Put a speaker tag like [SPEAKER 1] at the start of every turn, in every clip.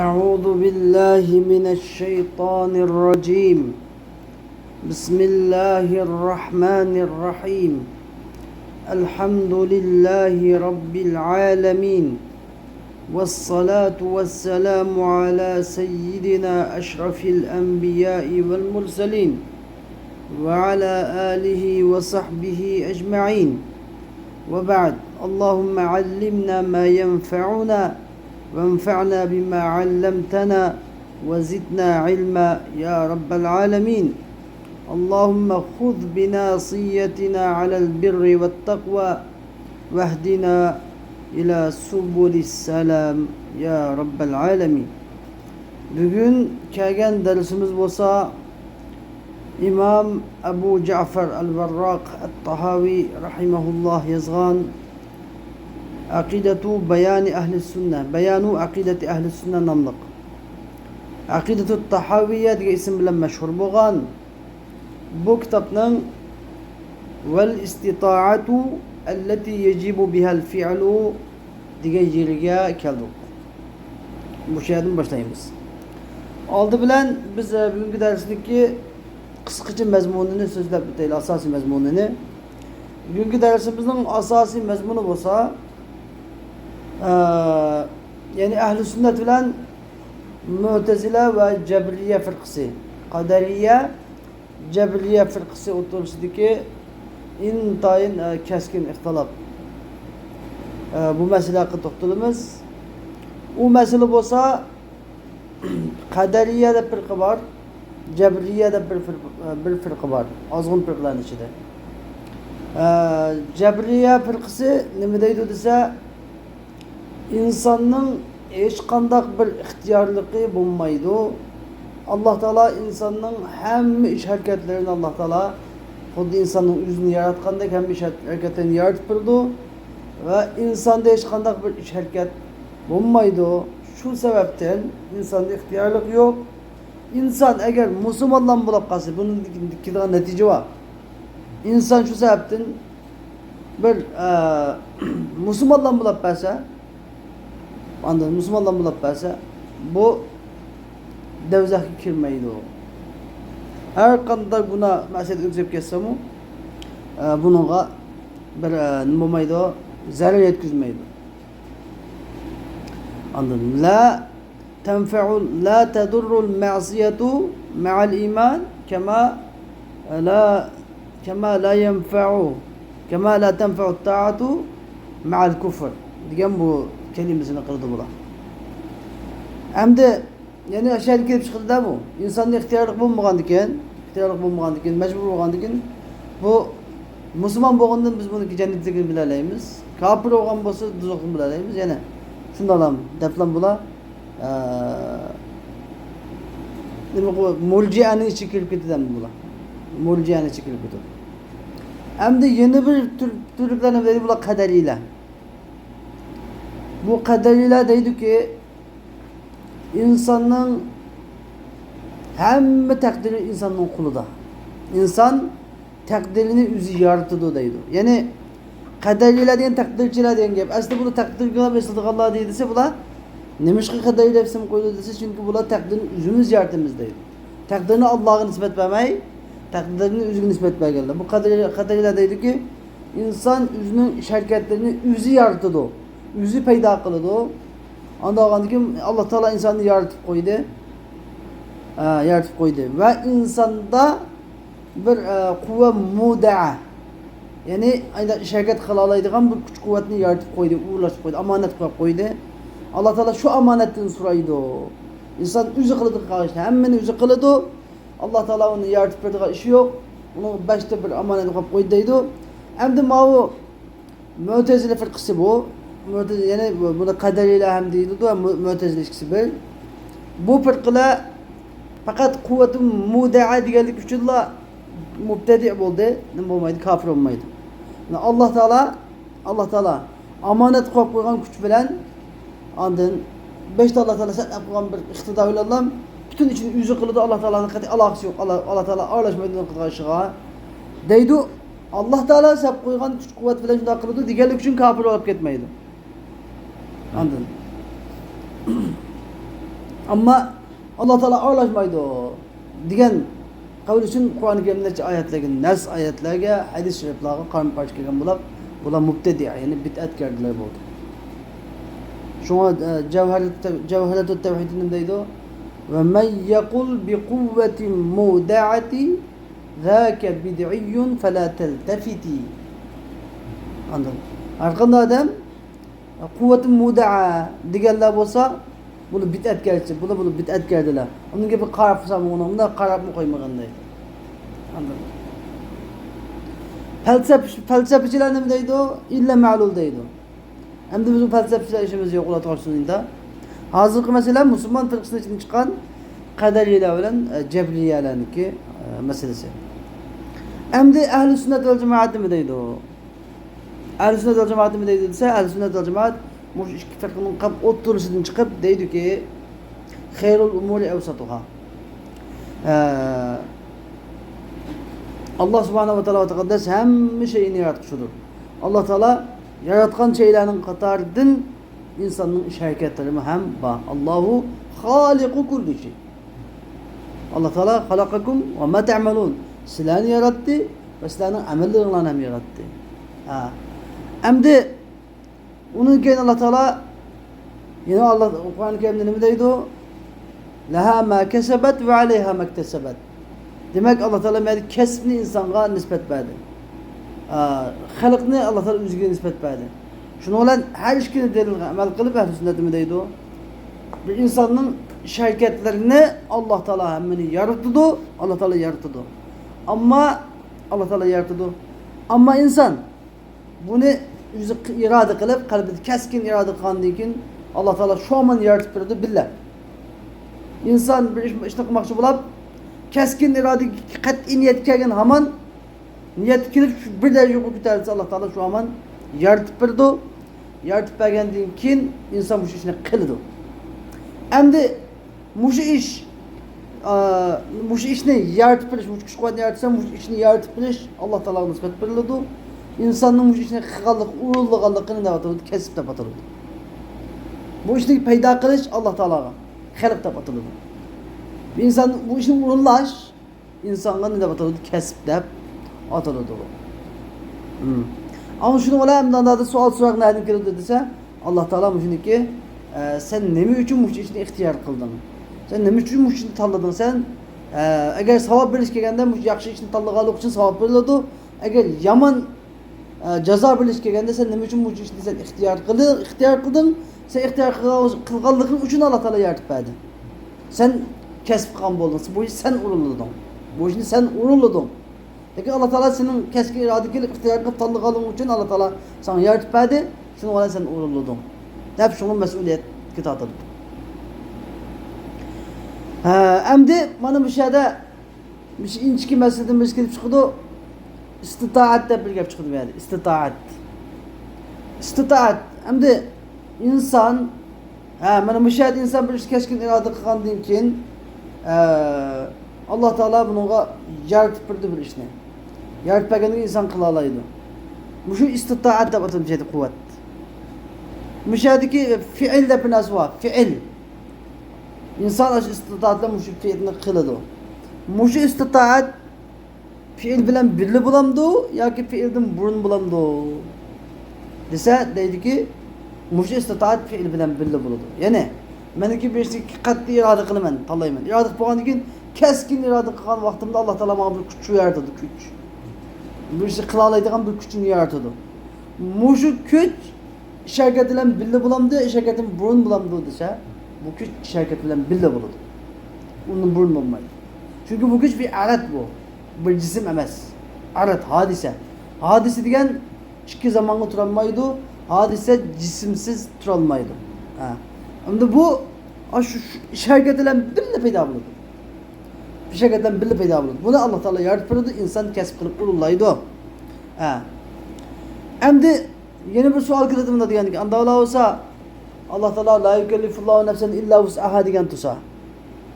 [SPEAKER 1] أعوذ بالله من الشيطان الرجيم. بسم الله الرحمن الرحيم. الحمد لله رب العالمين، والصلاة والسلام على سيدنا أشرف الأنبياء والمرسلين وعلى آله وصحبه أجمعين. وبعد، اللهم علمنا ما ينفعنا وانفعنا بما علمتنا وزدنا علما يا رب العالمين. اللهم خذ بناصيتنا على البر والتقوى واهدنا إلى سبل السلام يا رب العالمين. Bugün kelgan dersimiz bo'lsa İmam Abu Ja'far al-Varraq at-Tahavi rahimahullah yazgan Aqidetu Bayani Ahli Sünne, Bayanu Aqideti Ahli Sünne namlıq. Aqidetu Tahaviyye degan isim bilan mashhur bo'lgan bu kitobning vel istita'atu allati yajibu biha al-fi'lu degan yeriga keldik. Bu yerdan boshlaymiz. Oldi bilan biz bugungi darslikki qisqacha mazmunini so'zlab o'taylik, asosiy mazmunini. Bugungi darsimizning asosiy mazmuni bo'lsa, yani Ahl-i Sünnet bilan Mu'tezile ve Cebriye fırkısı, Kaderiye, Cebriye fırkısı oturuşundaki intayın keskin ihtilaf. Bu mesele hakkında toxtalımız. O mesele olsa Kaderiye'de fırkı var, Cebriye'de bir fırkı var. Azgın fırkıların içinde. Cebriye fırkısı ne deydi dese, insanın hiç kandak bir ihtiyarlığı bulmaydı. Allah Teala insanın hem iş hareketlerini Allah Teala xuddi insanın yüzünü yaratkandek hem iş hareketlerini yaratıp durdu ve insanda hiç kandak bir iş hareket bulmaydı. Şu sebepten insanda ihtiyarlık yok. İnsan eğer Müslümanla bulup kalsa bunun dikildiği netice var. İnsan şu sebepten bir Müslümanla bulup kalsa, anladın, Müslümanla bulup kalsa bu devzaki kirmeydi o. Her kadar buna mesele yüksek kesse mu bununla bir numumaydı o, zarar yetkizmeydi. Anladın? La tenfe'ul, la tedurrul ma'siyetu ma'al iman kema la yenfe'u kema la tenfe'u ta'atu ma'al kufr. Diyen bu kelimesini kırdı bula. Hem de yani aşağı gelip çıktı da bu. İnsanın ihtiyarlık bulmagandiken, mecbur olgandiken bu Müslüman bolgandan biz bunu cennetlikini bilaleymiz. Kafir olgan bolsa dozokni bilaleymiz. Yani şundalam deplan bula. Mulciye'nin içi kirip gitiden bula. Mulciye'nin içi kirip gitiden. Hem de yeni bir türlüklerine dedi bula kaderiyle. Bu kaderiyle deydi ki insanın hem takdiri insanın kuluda. İnsan takdirini üzü yaratıdı deydi. Yani kaderiyle diyen takdirçiler diyen gibi. Aslında bunu takdir günah besledik Allah dediyse bula nemişki kaderiyle hepsini koydu dese çünkü bula takdirini üzümüz yaratımız deydi. Takdirini Allah'a nispet vermeyi, takdirini üzgün nispet vermeli. Bu kaderiyle deydi ki insan üzünün şirketlerini üzü yaratıdı. Yüzü peyda kılıdı o. Ondan ki Allah Teala insanı yaratıp koydu. Ve insanda bir kuvve muda'a. Yani aynı şirket kılalaydıgan bir güç kuvvetini yaratıp koydu, uğurlaşıp koydu, amanet koydu. Allah Teala şu amanetten soraydı. İnsan üzü kılıdı karşıda, hemen üzü kılıdı. Allah Teala onu yaratıp verdiği işi yok. Onu başta bir amanet koydu. Hem de mavu Mu'tezile fırkısı bu. Yani buna kaderiyle hem değildi de Mu'tezile ilişkisi bir. Bu fırkıla fakat kuvvetin muda'a diyelik üçülla mubtedi' oldu. Ne olmaydı? Kafir olmaydı. Yani Allah Teala amanet koygan güç bilen andın beşte Allah Teala sen koygan bir iktidar ile Allah bütün için yüzü kılıdı Allah Teala'nın katı alakası yok. Allah Teala ağırlaşmaydı karşığa. Deydi Allah Teala sep koygan güç kuvvet bilen şunda kılıdı diğerlik için kafir olup gitmeydi. Anladın? Ama Allah Teala aralashmaydi degan qavl uchun Qur'oni Karimdagi oyatlarga, nas oyatlarga, hadis shariflarga qarama-qarshi kelgan bo'lib, bular mubtadi, ya'ni bid'atkorlar bo'ldi. Shunga Javharatut Tavhid nima deydi? Va man yaqul bi quwwati muda'ati zaka bid'iyyun fala taltafiti. Anladın? Har qanday odam quvvati muda'a deganlar bo'lsa, buni bid'atgarchi, buni bid'atgardilar. Unga bir qarab qilsam, unda qarabmi qo'ymaganday. Anladın? Falsafachilar nima deydi? İlla ma'lul deydi. Endi bizim falsafachilar ishimiz yo'q ular to'g'risida. Hozirgi masala musulmon firqasidan ichidan chiqqan qadariyalar bilan jabriyalarniki masalasi. Endi ahli sunnat val jamoat nima deydi? Ahli sunnat val jamoat nima deydi desa, ahli sunnat val jamoat mush ikki firqaning qab o'ttirisidan chiqib deydiki, xayrul umuri awsatuha. Allah subhanahu wa ta'ala taqaddas hamma şeyini yaratmışıdır. Allah Teala yaratgan şeylerin qatarından insanın iş hareketleri hem ba. Allahu haliku kulli şey. Allah Teala halakakum ve ma ta'malun. Sizleri yarattı ve sizlerin amellerini hem yarattı. Emdi onun keyin Allah Teala yine Allah Kur'an-ı Kerim'de ne deydi? Laha ma kesebet ve aleyha ma iktesebet. Demek Allah Teala məni kəsbini insana nisbət verdi. Xalqını Allah Teala özünə nisbət verdi. Şunu olan her işkini delil əməl qılıb əhl-i sünnətimə deydi o. Bir insanın şirketlerini Allah Teala həmmini yaratıdı. Allah Teala yaratıdı. Ama Allah Teala yaratıdı. Ama insan bunu yüzü irade qılıb, qalbida keskin irade qandan keyin Allah Teala şu an yaratıp verdi billah. İnsan bir iş qilmoqchi bo'lib keskin irade qat'iy niyet kelgan hamon niyet kilib bir de yo'q ko'tarsa Allah Teala şu an yaratib berdi. Yaratib bergandan keyin inson bu ishni qildi. Endi bu ishni yaratib berish, bu kuch-quvvatni yaratsa, bu ishni yaratib berish Allah Teala'ga nisbat beriladi. İnsanın bu ishni qilganlik, urilganligini deb ataladi, kasb deb ataladi. Bu ishni paydo qilish Allah Teala'ga xalq deb ataladi. Bir insan bu işni uğurlaş, insanlar ne demek ataldı? Kesip deb ataldı. Ama şunu olayımdan da sual sorak nereden geldi dese, Allah Teala müşini ki sen ne mi için bu işini ihtiyar kıldın? Sen ne mi için bu işini tanladın? Sen eğer savab biriş gelgende bu yaxşı işini tanlaganlık için savab verildi. Eğer yaman ceza biriş gelgende sen ne mi için bu işini sen ihtiyar kıldın? Sen ihtiyar kılganlığın için Allah Teala yardım verdi. Sen kesip kan boldun. Bu işi sen uğurladın. Bu işini sen uğurladın. Peki Allah Teala senin keskin iradikil ihtiyar kılıp tanıdığın için Allah Teala sana yardım verdi. Şunu olan sen uğurladın. Hep şunun mesuliyet kitabıdır. Emdi bana bir şeyde bir şey inçki meseleden bir şey çıktı. İstitaat de bir gap çıktı yani. İstitaat. İstitaat. Emdi insan bana bir şeyde insan bir keskin irade kılgandan keyin Allah Teala bununla yaratib berdi bir ishni. Yaratib berganda inson qila oladi. Bu shu istitoat deb ataladi, quvvat. Mushadiki fi'l deb narsa bor, fi'l. İnson shu istitoatda shu fi'lni qiladi. Shu istitoat fi'l bilan birli bo'lamdi yoki fi'ldan burun bo'lamdi? Desa deydiki, shu istitoat fi'l bilan birli bo'ladi. Ya'ni meniki bir şey qat'iy irade qilaman, tanlayman. İrade qilgandan keyin keskin irade qilgan vaqtimda Allah Taala menga bir kuch yaratadi, kuch. Bir şey qila oladigan bir kuchni yaratadi. Shu kuch sharkat bilan birga bo'lamdi, sharkatim burun bo'lamdi desa, bu kuch sharkat bilan birga bo'ladi. Undan burun bo'lmaydi. Chunki bu kuch bir alat bu. Bir jism emas. Alat, hadise. Hadise degan ikki zamonga tura olmaydi, hadise jismsiz tura olmaydi. Endi bu şu şirket bilan birga paydo bo'ladi. Bir şirket bilan birga paydo bo'ladi. Buni Allah Taala yaratib berdi, inson kasb qilib ulug'laydi. Endi yana bir savol kiradim deganki, anda olsa Allah Taala la yukellifullahu nafsan illa wus'aha degan tursa.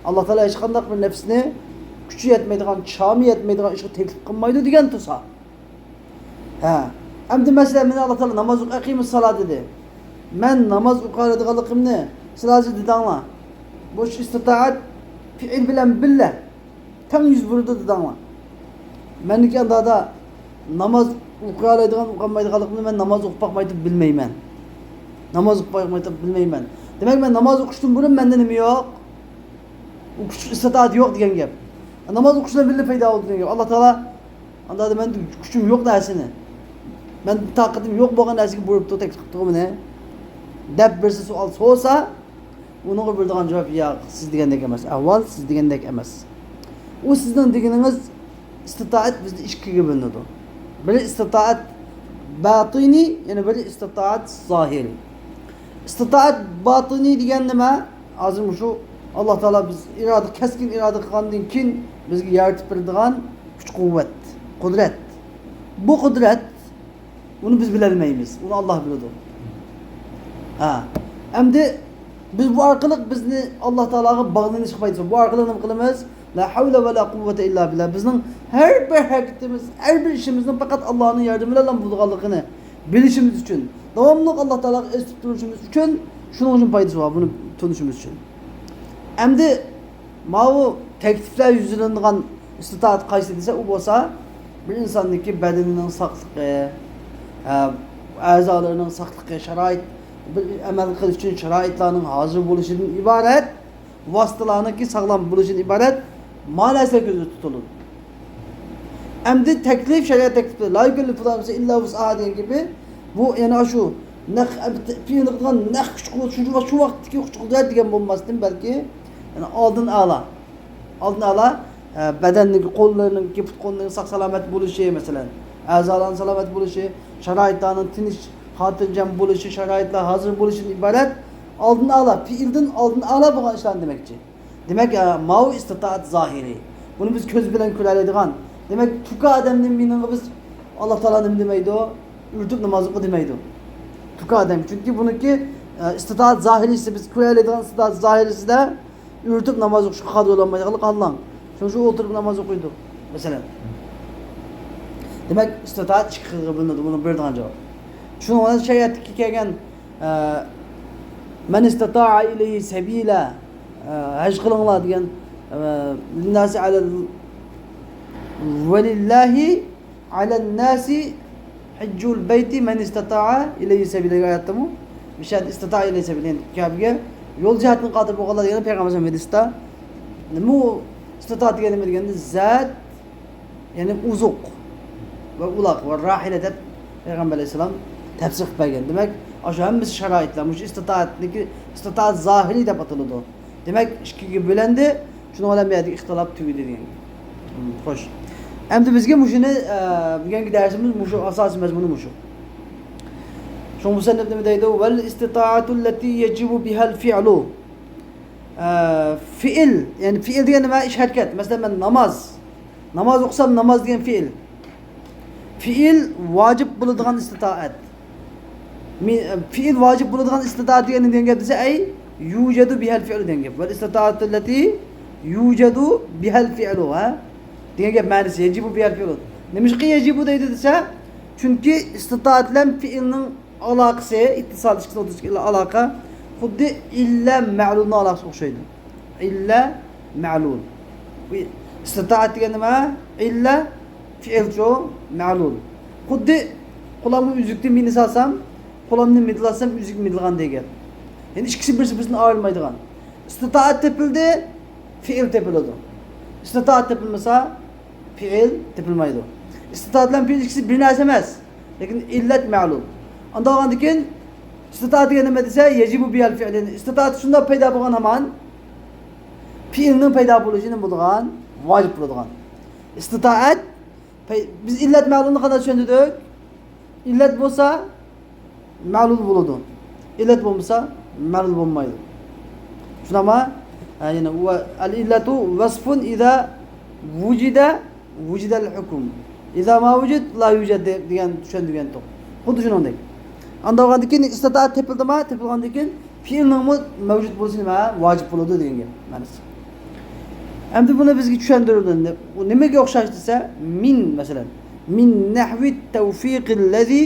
[SPEAKER 1] Allah Taala hech qanday bir nafsni kuchi yetmaydigan, shami yetmaydigan ishga taklif qilmaydi degan tursa. Endi masalan men Allah Taala namoz o'qiy, aqimus salat dedi. Men namoz o'qiydiganligimni sizlar dedinglar. boş istitaat fiil bilen bille tam yüz burada da ama. Meniki anda da namaz okuyalaydıgan okumaydıganlıkını ben namaz okupakmaydı bilmeymen. Namaz okupakmaydı bilmeymen. Demek ben namaz okuştum bunun benden mi yok? Okuş istitaat yok diyen gap. Namaz okuşundan bille fayda oldu diyen gap. Allah Teala anda da ben güçüm yok dersini. Ben takatim yok boğan dersini buyurup tek tuttuğum ne? Dep birisi sual sorsa onun bildiğin cevap ya siz degandek emas. Avval siz degandek emas. O sizden deganiniz istitaat bizde ikkiga bölünadi. Biri istitaat batini, yani biri istitaat zahiri. İstitaat batini degan nima? Azim şu Allah Teala biz irade keskin irade qilgandan keyin bizga yaratib beradigan kuch quvvat, qudrat. Bu qudrat bunu biz bilolmaymiz. Bunu Allah biladi. Ha. Endi biz bu arkalık bizni Allah Teala'ga bağlanış qilmaydi. Bu arkalık nima qilamiz? La havle ve la kuvvete illa billah. Bizning her bir hareketimiz, her bir işimizin fakat Allah'ın yardımıyla bo'lganligini bilishimiz uchun, davomli Allah Teala'ga esib turishimiz uchun, shuning uchun foydasi bor buni tunishimiz uchun. Endi bu teklifler yüzünden istitaat qaysi desa u bo'lsa, bir insonniki badanining saqligi, a'zolarining saqligi, sharoit bir amal qilish uchun sharoitlarning hozir bo'lishidan iborat, vositalarniki sog'lom bo'lishidan iborat manasi ko'zda tutiladi. Endi teklif shariat teklifi la yukallifu nafsan illa vus'aha degan gibi bu yana shu fiildan naq kuch shu vaqtdagi kuch qudrat degan bo'lmasdan balki yani oldin ala badanniki qo'llarining put qo'llarining sog' salomat bo'lishi masalan, a'zolarning salomat bo'lishi, sharoitlarning tinch xotirjam bo'lishi, sharoitlar hozir bo'lishidan iborat oldin ala fiildan oldin ala bo'lgan ishlar demakchi. Demak, mau istitaat zahiri. Bunu biz ko'z bilan ko'radigan. Demak, tuka odamning mening biz Alloh taolo nima demaydi? Urtib namoz o'qi demaydi. Tuka odam. Chunki buniki istitaat zahirisi biz ko'radigan istitaat zahirisida urtib namoz o'qishga qodir bo'lmaydiganlik Allah. Shu o'tirib namoz o'qiydi. Masalan. Demak, istitaat chiqig'i bunu beradigan javob. Shuning uchun shariatga kelgan men istata'a ilayhi sabila haj qilinglar degan linnasi alal velillahi alal nasi hajjul beyti men istata'a ilayhi sabila ayatımı mishad istata'a ilayhi sabila kabiga yo'l jihatini qodir bo'lganlar degan payg'ambar hadisda nima istata'a degan nima deganda zat ya'ni uzuq va uloq va rahila deb payg'ambar alayhisalom tafsir qilib bergan. Demak, o'sha hammasi sharoitlar, mush istitaat zahiri deb ataladi. Demak, ikkiga bo'lindi. Shuning bilan bu yerda ixtilof tugadi degan. Xo'sh. Endi bizga mushuni bugungi darsimiz mushu asosiy mazmuni mushu. Shuning musannif nima deydi? Val istitaatu allati yajibu biha al-fi'lu. Fi'l, ya'ni fi'l degan nima? Ish harakat. Masalan, men namoz o'qisam namoz degan fi'l. Fi'l vojib bo'ladigan istitaat. Fi'l vojib bo'ladigan istitaat degan gap desa ay yujadu bihal fi'lu degan gap. Val istitaatu allati yujadu bihal fi'lu ha degan gap ma'nosi yajibu bihal fi'lu. Nimishqa yajibu deydi desa, chunki istitaat bilan fi'lning aloqasi, ittisol ilishkisi aloqa xuddi illa ma'lulning aloqasiga o'xshaydi. Illa ma'lul. Istitaat degan nima? Illa fi'l shu ma'lul. Xuddi qo'limni uzukni meni salsam, qo'limni midlasam uzuk midilgan degan. Yani ikisi birisi-birini ayrılmaydigan. İstitaat tepildi, fiil tepiladi. İstitaat tepilmasa, fiil tepilmaydi. İstitaat bilan fiil ikisi bir narsa emas. Lekin illat ma'lum. Anda olgandan keyin istitaat degan nima desa, yajibu bihal fi'l. İstitaat shunda paydo bo'lgan hamon fiilning paydo bo'lishini bo'lgan, vojib bo'ladigan. İstitaat biz illat ma'lumni qanday tushundik? İllat bo'lsa ma'lum bo'ladi. İllat bo'lmasa ma'lum bo'lmaydi. Shunama yani al-illatu vasfun idza wujida al-hukm. İza ma wujid la yujad degan tushundigan to'q. Xuddi shuningdek. Anda olgandan keyin istitaat tepildimi? Tepilgandan keyin fi'lning mavjud bo'lishi nima? Vojib bo'ladi degan gap. Ma'nosi. Endi buni bizga tushuntirdi. Bu nimaga o'xshash desa, min masalan, min nahvi tawfiq allazi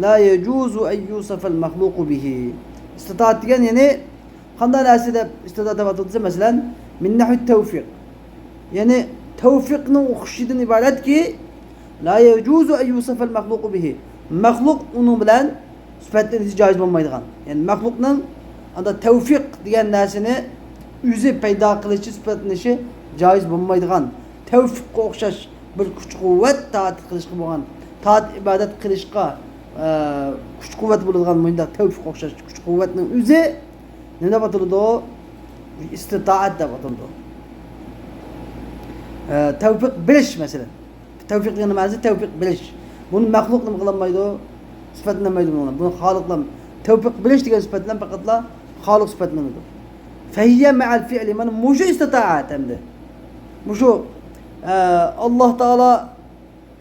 [SPEAKER 1] la yajuzu an yusafa al-makhluq bihi. İstitaat degan yani Qanday narsada istidat deb atalsa, masalan, min nahvi tevfik. Yani tevfikning o'qishidan iboratki, la yajuzu an yusafa al-makhluq bihi. Makhluq onun bilan sifatlanishi joiz bo'lmaydigan. Yani makhluqning anda tevfik degan narsani o'zi paydo qilishi sifatlanishi joiz bo'lmaydigan. Tevfikqa o'xshash bir kuch-quvvat taat qilishga bo'lgan, taat ibodat qilishga kuch-quvvat bo'ladigan bunda tevfikqa o'xshash kuch-quvvatning o'zi nima deb ataladi? İstitaat deb ataladi. Tevfik bilish mesela. Tevfik degan ma'nosi tevfik bilish. Buni makhluq nima qilinmaydi? Sifatlanmaydi buni. Buni xoliqlar tevfik bilish degan sifat bilan faqatla xoliq sifatlanadi. Fahiyya ma'al fi'li mana mushu istitaat hamda. Mushu Alloh taolo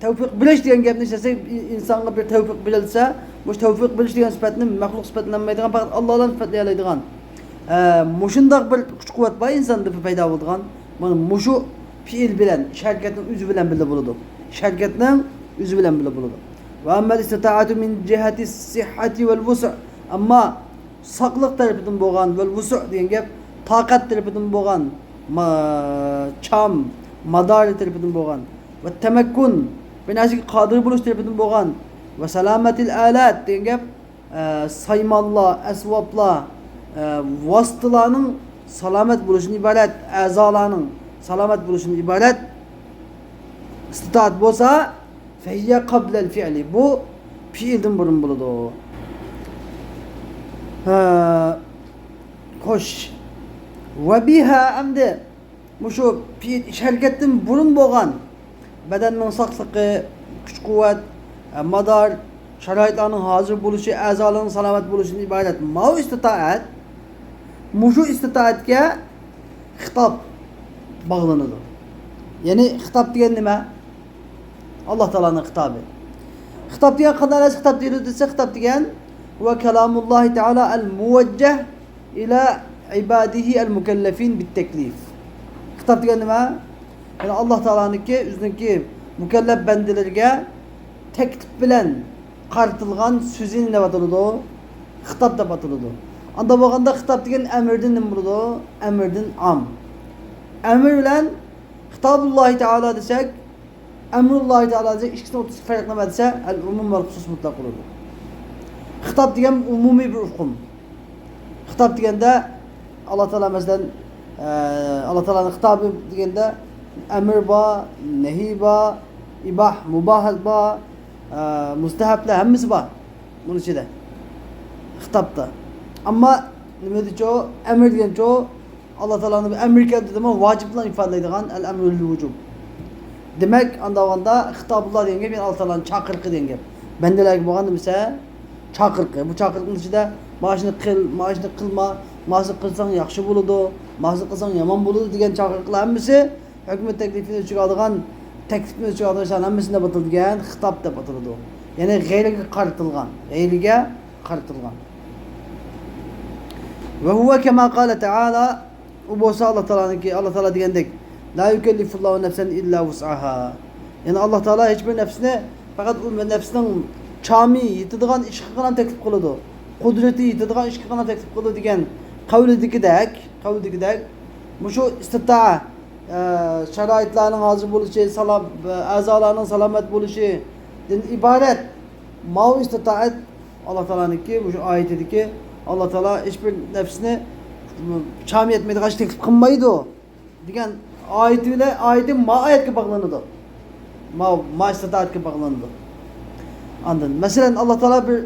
[SPEAKER 1] tevfik bilish degan gapni eshitsa, insonga bir tevfik bilinsa, bu tevfik bilish degan sifatni makhluq sifatlanmaydigan, faqat Allohdan sifatlay oladigan. Mushundaq bir kuch-quvvat bor insonda paydo bo'lgan. Mana mushu fiil bilan, harakatning o'zi bilan bilib bo'ladi. Harakatning o'zi bilan bilib bo'ladi. Va amma istitaatu min jihati sihhati vel vus'. Amma saqliq tarafidan bo'lgan vel vus' degan gap toqat tarafidan bo'lgan, cham, madar tarafidan bo'lgan va tamakkun bir narsaga qodir bo'lish tarafidan bo'lgan va salamatil alat degan gap saymallar, asvoblar, vositalarning salomat bo'lishini iborat, a'zolarning salomat bo'lishini iborat istitoat bo'lsa, fahiyya qabla al-fi'li. Bu fiildan burun bo'ladi. Xo'sh. Va biha amdi mushu fiil harakatdan burun bo'lgan badanning saqligi, kuch-quvvat, madar, sharoitlarning hozir bo'lishi, a'zolarning salomat bo'lishidan iborat. Ma istitoat mushu istitoatga xitob bağlanır. Yani hitap diyen nima? Allah Teala'nın hitabı. Hitap diyen kadar az hitap diyorsa hitap diyen ve kelamullahi Teala el-muvecceh ila ibadihi el-mukellefin bit-teklif. Hitap diyen nima? Yani Allah Teala'nın ki üzerindeki mükellef bendelerge teklif bilen qartılgan sözün ne batılıdı? Hitap da batılıdı. Anda bakanda hitap diyen emirden ne buldu? Emirden am. Emir bilen Hitabullahi Teala desek, Emrullahi Teala desek, ikisini 30 farklama dese, el-umum ve husus mutlak olur. Hitap diyen umumi bir hukum. Hitap diyen de Allah Teala mesela Allah Teala'nın hitabı diyen de emir ba, nehi ba, ibah, mubah ba, mustahapla hemmisi ba. Bunun içinde. Hitapta. Ama ne diyor çoğu? Emir diyen çoğu Allah Teala'nın bir emir geldiği zaman vaciplan ifade edilen el-emrül vücub. Demek andavanda hitabullah diyen gibi Allah Teala'nın çakırkı diyen gibi. Bendeler gibi bakanda mesela çakırkı. Bu çakırkının içinde maaşını kıl, maaşını kılma, maaşını kılsan yakşı buludu, maaşını kılsan yaman buludu diyen çakırkılar hemmisi hükümet teklifini çıkardıgan, teklifini çıkardıgan hemmisinde batıldı diyen hitap da batıldı. Yani gayrige kartılgan, gayrige kartılgan. Ve huve kema kâle Teala bu olsa Allah Teala'nın ki Allah Teala diyendek la yükellifullahu nefsen illa vus'aha. Yani Allah Teala hiçbir nefsine fakat o nefsinin çami yitidigan iş kılgan teklif kılıdı. Kudreti yitidigan iş kılgan teklif kılıdı diyen kavlidikidek bu şu istita'a şaraitlarının hazır buluşu, azalarının selamet buluşu ibaret mav istitaat Allah Teala'nın ki bu şu ayet dedi ki Allah Teala hiçbir nefsine çami etmedi, kaç teklif kılmaydı o. Diyen ayetiyle ayetin ayetke bağlanıdı. Ma istitaatke bağlanıdı. Anladın? Mesela Allah Teala bir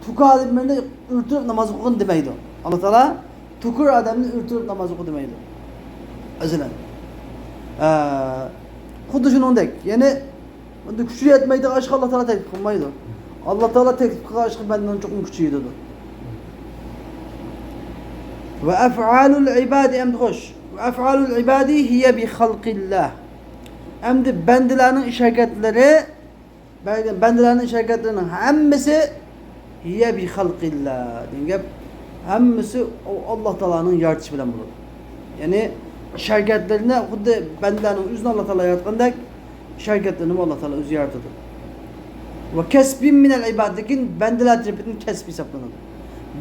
[SPEAKER 1] tukur adamını ürtürüp namaz okun demeydi. Allah Teala tukur adamını ürtürüp namaz okun demeydi. Mesela. Kudu şunundaki. Yani küçüğü etmeydi, aşkı Allah Teala teklif kılmaydı. Allah Teala teklif kılmaydı, aşkı benden çok mu küçüğüydü. Ve ef'alul ibadi emdi hoş. Ve ef'alul ibadi hiye bi halqillah. Emdi bendilerinin iş hareketleri, bendilerinin iş hareketlerinin hemmisi hiye bi halqillah. Diyengep hemmisi Allah Teala'nın yaratışı bilen bulur. Yani iş hareketlerine hudde bendilerinin üzerine Allah Teala yaratkandak iş hareketlerini Allah Teala özü yaratıdır. Ve kesbin minel ibadikin bendiler tarafından kesbi hesaplanır.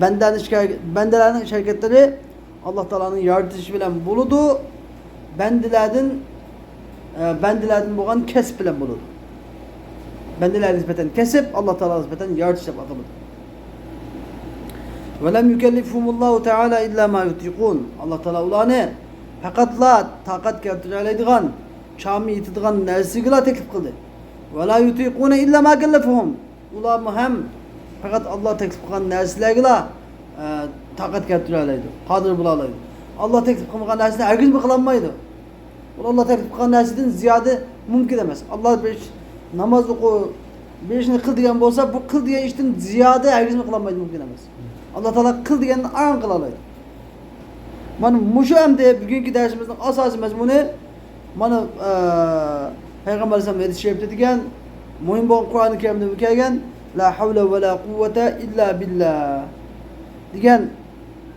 [SPEAKER 1] Bendelerin şirketleri Allah Teala'nın yaratışı bilen buludu. Bendilerden boğan kesip bilen buludu. Bendiler nispeten kesip Allah Teala nispeten yaratış yapmadı. Ve lem yukellifhumullahu Teala illa ma yutiqun. Allah Teala ulanı faqatla taqat keltireleydigan, şami yitidigan nersigila teklif kıldı. Ve la yutiquna illa ma kellefhum. Ular hem fakat Allah teklif kılgan nersilergila taqat keltireleydi. Qadir bulalaydı. Allah teklif kılgan nersini herkes mi kılanmaydı? Allah teklif kılgan nersiden ziyade mümkün demez. Allah bir namaz oku, bir işini kıl diyen olsa bu kıl diye işten ziyade herkes mi kılanmaydı mümkün demez. Allah Teala kıl diyenin aran kılalaydı. Bana muşu hem de bugünkü dersimizin asası mezmunu bana Peygamber Aleyhisselam hadis-i şerifte diyen mühim bu Kur'an-ı Kerim'de mükergen la havle ve la kuvvete illa billah diyen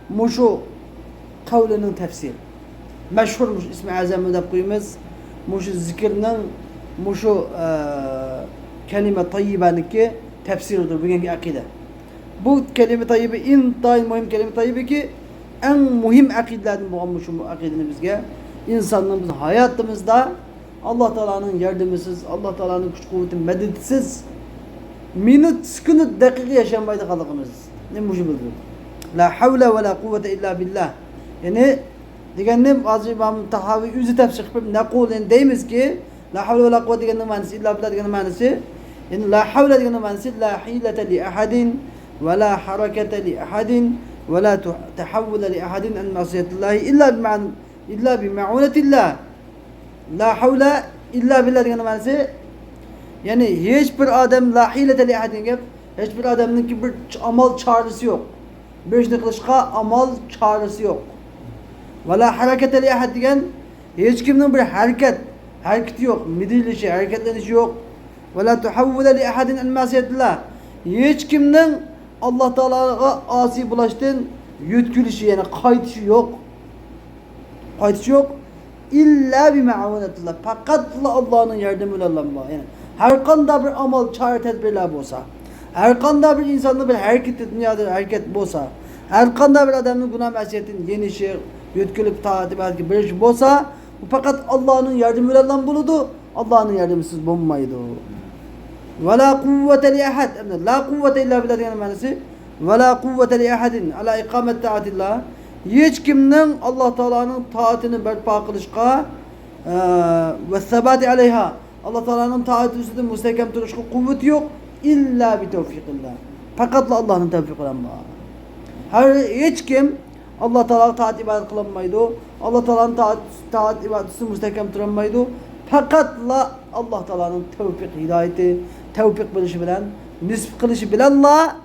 [SPEAKER 1] muşu kavlinin tefsiri. Meşhurmuş ismi azamı da koyumuz. Muşu zikirinin muşu kelime tayyibeniki tefsiridir bugünkü akide. Bu kelime tayyibi intayın mühim kelime tayyibi ki en mühim akidelerden bu akidenin bizge insanlığımız hayatımızda Allah Teala'nın yardımısız, Allah Teala'nın güç kuvveti medetsiz minut, sekund, dakika yaşamaydı kalıqımız. Ne müşü bildir? La havle ve la kuvvete illa billah. Yani diyenim Hazreti İmam Tahavi yüzü tefsir yapıp ne kul deyimiz ki la havle ve la kuvvete diyenin manisi illa billah diyenin manisi yani la havle diyenin manisi la hilete li ahadin ve la harekete li ahadin ve la tehavvule li ahadin en masiyetillahi illa bi ma'unetillah. La havle illa billah diyenin manisi yani hiçbir adam la hilete li ahadin gibi hiçbir adamın ki bir amal çaresi yok. Bir işini kılışka amal çaresi yok. Ve la harekete li ahad diyen hiç kimden bir hareketi yok. Midilişi, hareketlenişi yok. Ve la tuhavvule li ahadin en masiyetillah. Hiç kimden Allah Teala'ya asi bulaştığın yütkülüşü yani kayıtışı yok. Kayıtışı yok. İlla bi ma'unetillah. Fakat Allah'ın yardımıyla Allah. Yani her kanda bir amal çare tedbirler olsa, her kanda bir insanın bir dünyada hareket olsa, her kanda bir adamın günah masiyetin yenişi, yütkülük, taati belki bir iş olsa, fakat Allah'ın yardımıyla Allah buludu. Allah'ın yardımsız bulunmaydı. Ve la kuvvete li ahad. La kuvvete illa billah diyen manası. Ve la kuvvete li ahadin ala ikamet taatillah. Hiç kimden Allah Teala'nın taatini berpa kılışka ve sebati aleyha. Allah Teala'nın taati üstünde müstehkem duruşka kuvveti yok. İlla bi tevfikillah. Fakat Allah'ın tevfikiyle hiç kim Allah Teala taat ibadet kılanmaydı. Allah Teala'nın taat ibadeti müstehkem duranmaydı. Fakat Allah Teala'nın tevfik hidayeti, tevfik bilişi bilen, nisf kılışı bilenla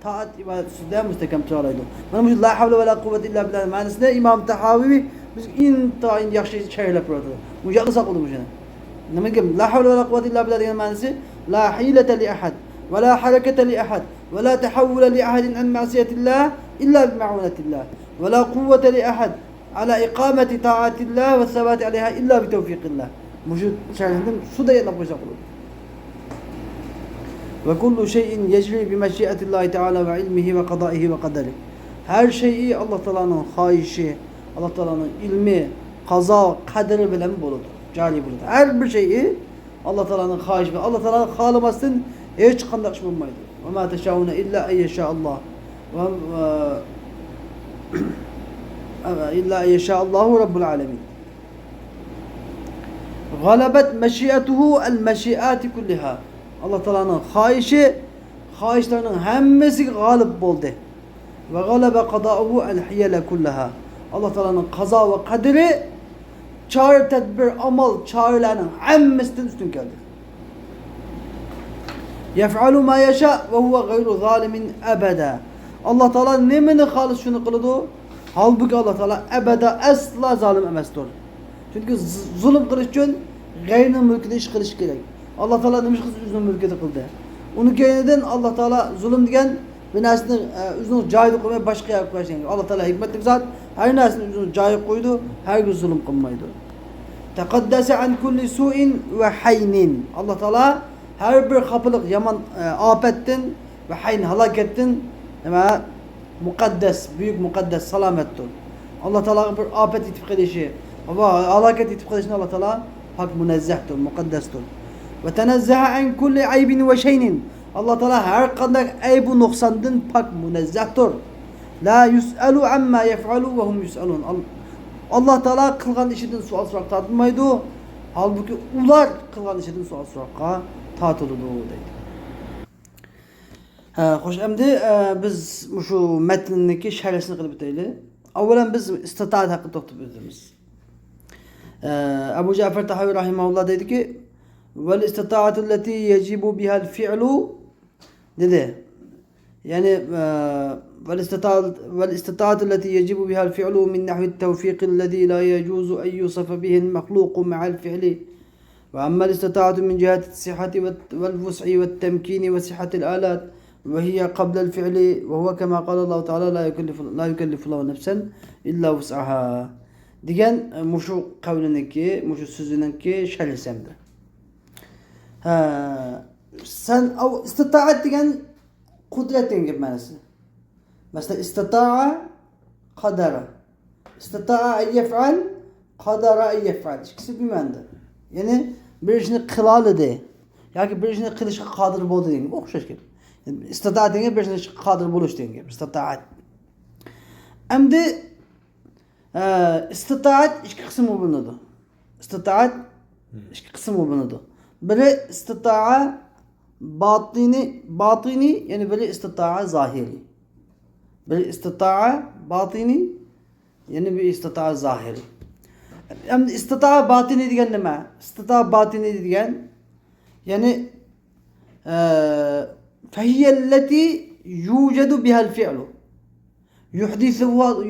[SPEAKER 1] taat ibadeti üstünde müstehkem duralaydı. Bana la havle ve la kuvvete illa billah manasında İmam Tahavi biz intayın yaxşı şeyler yapıyordu. Mücadele saklıdı bu şeyden. Ne demek? La havle ve la kuvvete illa billah diyen manası la hilete li ahad ve la harekete li ahad ve la tehavvule li ahadin en masiyetillah illa bi ma'unetillah ve la kuvvete li ahad ala ikameti taatillah ve sebati aleyha illa bi tevfikillah. Müşid şerhinden şu da yerine koyacak olur. Ve kullu şeyin yecri bi meşiyetillahi teala ve ilmihi ve kadaihi ve kaderi. Her şeyi Allah Teala'nın haişi, Allah Teala'nın ilmi, kaza, kaderi bilen buludur. Cari buludur. Her bir şeyi Allah Teala'nın haişi, Allah Teala'nın halamasın hiç kandak bulmaydı. Ve ma teşaune illa en yeşâallah. İlla en yeşâallahu rabbul alemin. Galabet meşiyetuhu el meşiati kulliha. Allah Teala'nın haişlerinin hemmesi galip oldu. Ve galabe kadauhu el hiyele kullaha. Allah Teala'nın kaza ve kaderi çare tedbir amal çarelerinin hemmesinden üstün geldi. Yef'alu ma yeşâ ve huve gayru zalimin ebeda. Allah Teala nemini halis şunu kılıdı. Halbuki Allah Teala ebeda asla zalim emestir. Çünkü zulüm kılış için gayrinin mülküde iş kılış gerek. Allah Teala demiş kız üzünün mülküde kıldı. Onu kendiden Allah Teala zulüm diyen ve nesini üzünün cahil koymayı başka yaklaşan. Allah Teala hikmetli zat her nesini üzünün cahil koydu, her gün zulüm kılmaydı. Tekaddese an kulli su'in ve haynin. Allah Teala her bir kapılık yaman afetten ve hayn halak ettin. Ama mukaddes, büyük mukaddes, salamettir. Allah Teala bir afet itip kılışı, halaket itip kılışını Allah Teala hak münezzehtir, mukaddestir. Ve tenezzeha en kulli aybin ve şeynin. Allah Teala her kadar aybu nuksandın pak münezzehtir. La yus'alu amma yef'alu ve hum yus'alun. Allah Teala kılgan işinden sual sorak tatılmaydı. Halbuki ular kılgan işinden sual sorakka tatılıdı deydi. Hoş, endi biz şu metnindeki şerhini kılıp biteyli. Avvelen biz istitaat hakkı to'xtab o'tamiz. Abu Cafer Tahavi rahimahullah dedi ki: "Vel istitaatu lati yecibu biha'l fi'lu" dedi. Yani vel istitaatu lati yecibu biha'l fi'lu min nahvi't tevfik allazi la yecuzu en yusafa bihi'l mahluku ma'al fi'li. Ve ammal istitaatu min cihati sihhati vel vus'i ve temkini ve sihhatil alat وهي قبل الفعل وهو كما قال الله تعالى لا يكلف الله نفسا إلا وسعها degan mushu qavliniki, mushu so'zininki sharhisamdir. Sen istitaat degan qudrat degan ma'nosi. Masalan, istita'a qadara. Istita'a an yef'al, qadara an yef'al. İkisi bir ma'noda. Ya'ni bir ishni qila oladi yoki bir ishni qilishga qodir bo'ldi degan o'xshash keladi. İstitaat degan bir ishni qodir bo'lish degan. İstitaat. Endi istitaat ikki qismga bo'linadi. İstitaat ikki qismga bo'linadi. Biri istita'a batini, yani biri istita'a zahiri. Biri istita'a batini, yani bir istita'a zahiri. Endi istita'a batini degan nima? Istita'a batini degan yani فهي التي يوجد بها الفعل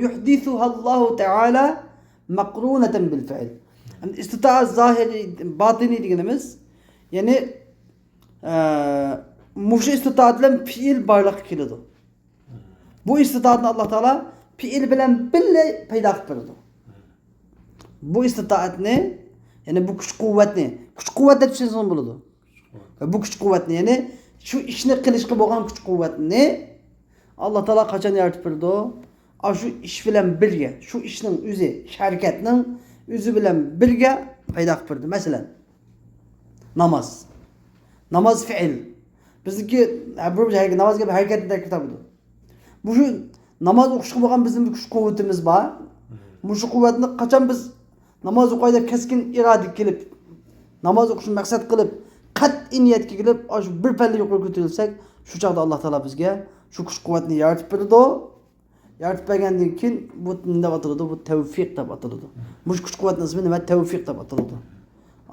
[SPEAKER 1] يحدثها الله تعالى مقرونة بالفعل. استطاع الظاهر باطني diyenimiz yani muşu istitaatla fiil barlıq kilidir. Bu istitaatını Allah Teala fiil bilen bille payda qildi. Bu istitaat ne? Yani bu kuch kuvvet ne? Kuch kuvvet deb tushunsan bo'ladi. Bu kuch kuvvet ne? Yani şu işni qilishga bo'lgan kuch quvvatni Allah Teala qachon yaratib berdi? Shu ish bilan birga, shu ishning o'zi, harakatning o'zi bilan birga paydo qilib berdi. Masalan, namoz. Namoz fi'l. Bizniki namozga bir harakatni kitobidir. Bu shu namoz o'qishga bo'lgan bizning bir kuch quvvatimiz bor. Bu shu quvvatni qachon biz namoz o'qiyda keskin iroda kelib, namoz o'qishni maqsad qilib qat'iy niyatga kelib, shu bir palla yuqori ko'tarilsak, shu chaqda Alloh taolo bizga shu kuch quvvatni yaratib berdi. Yaratib bergandan keyin bu nima ataladi? Bu tavfiq deb ataladi. Bu kuch quvvatning ismi nima? Tavfiq deb ataladi.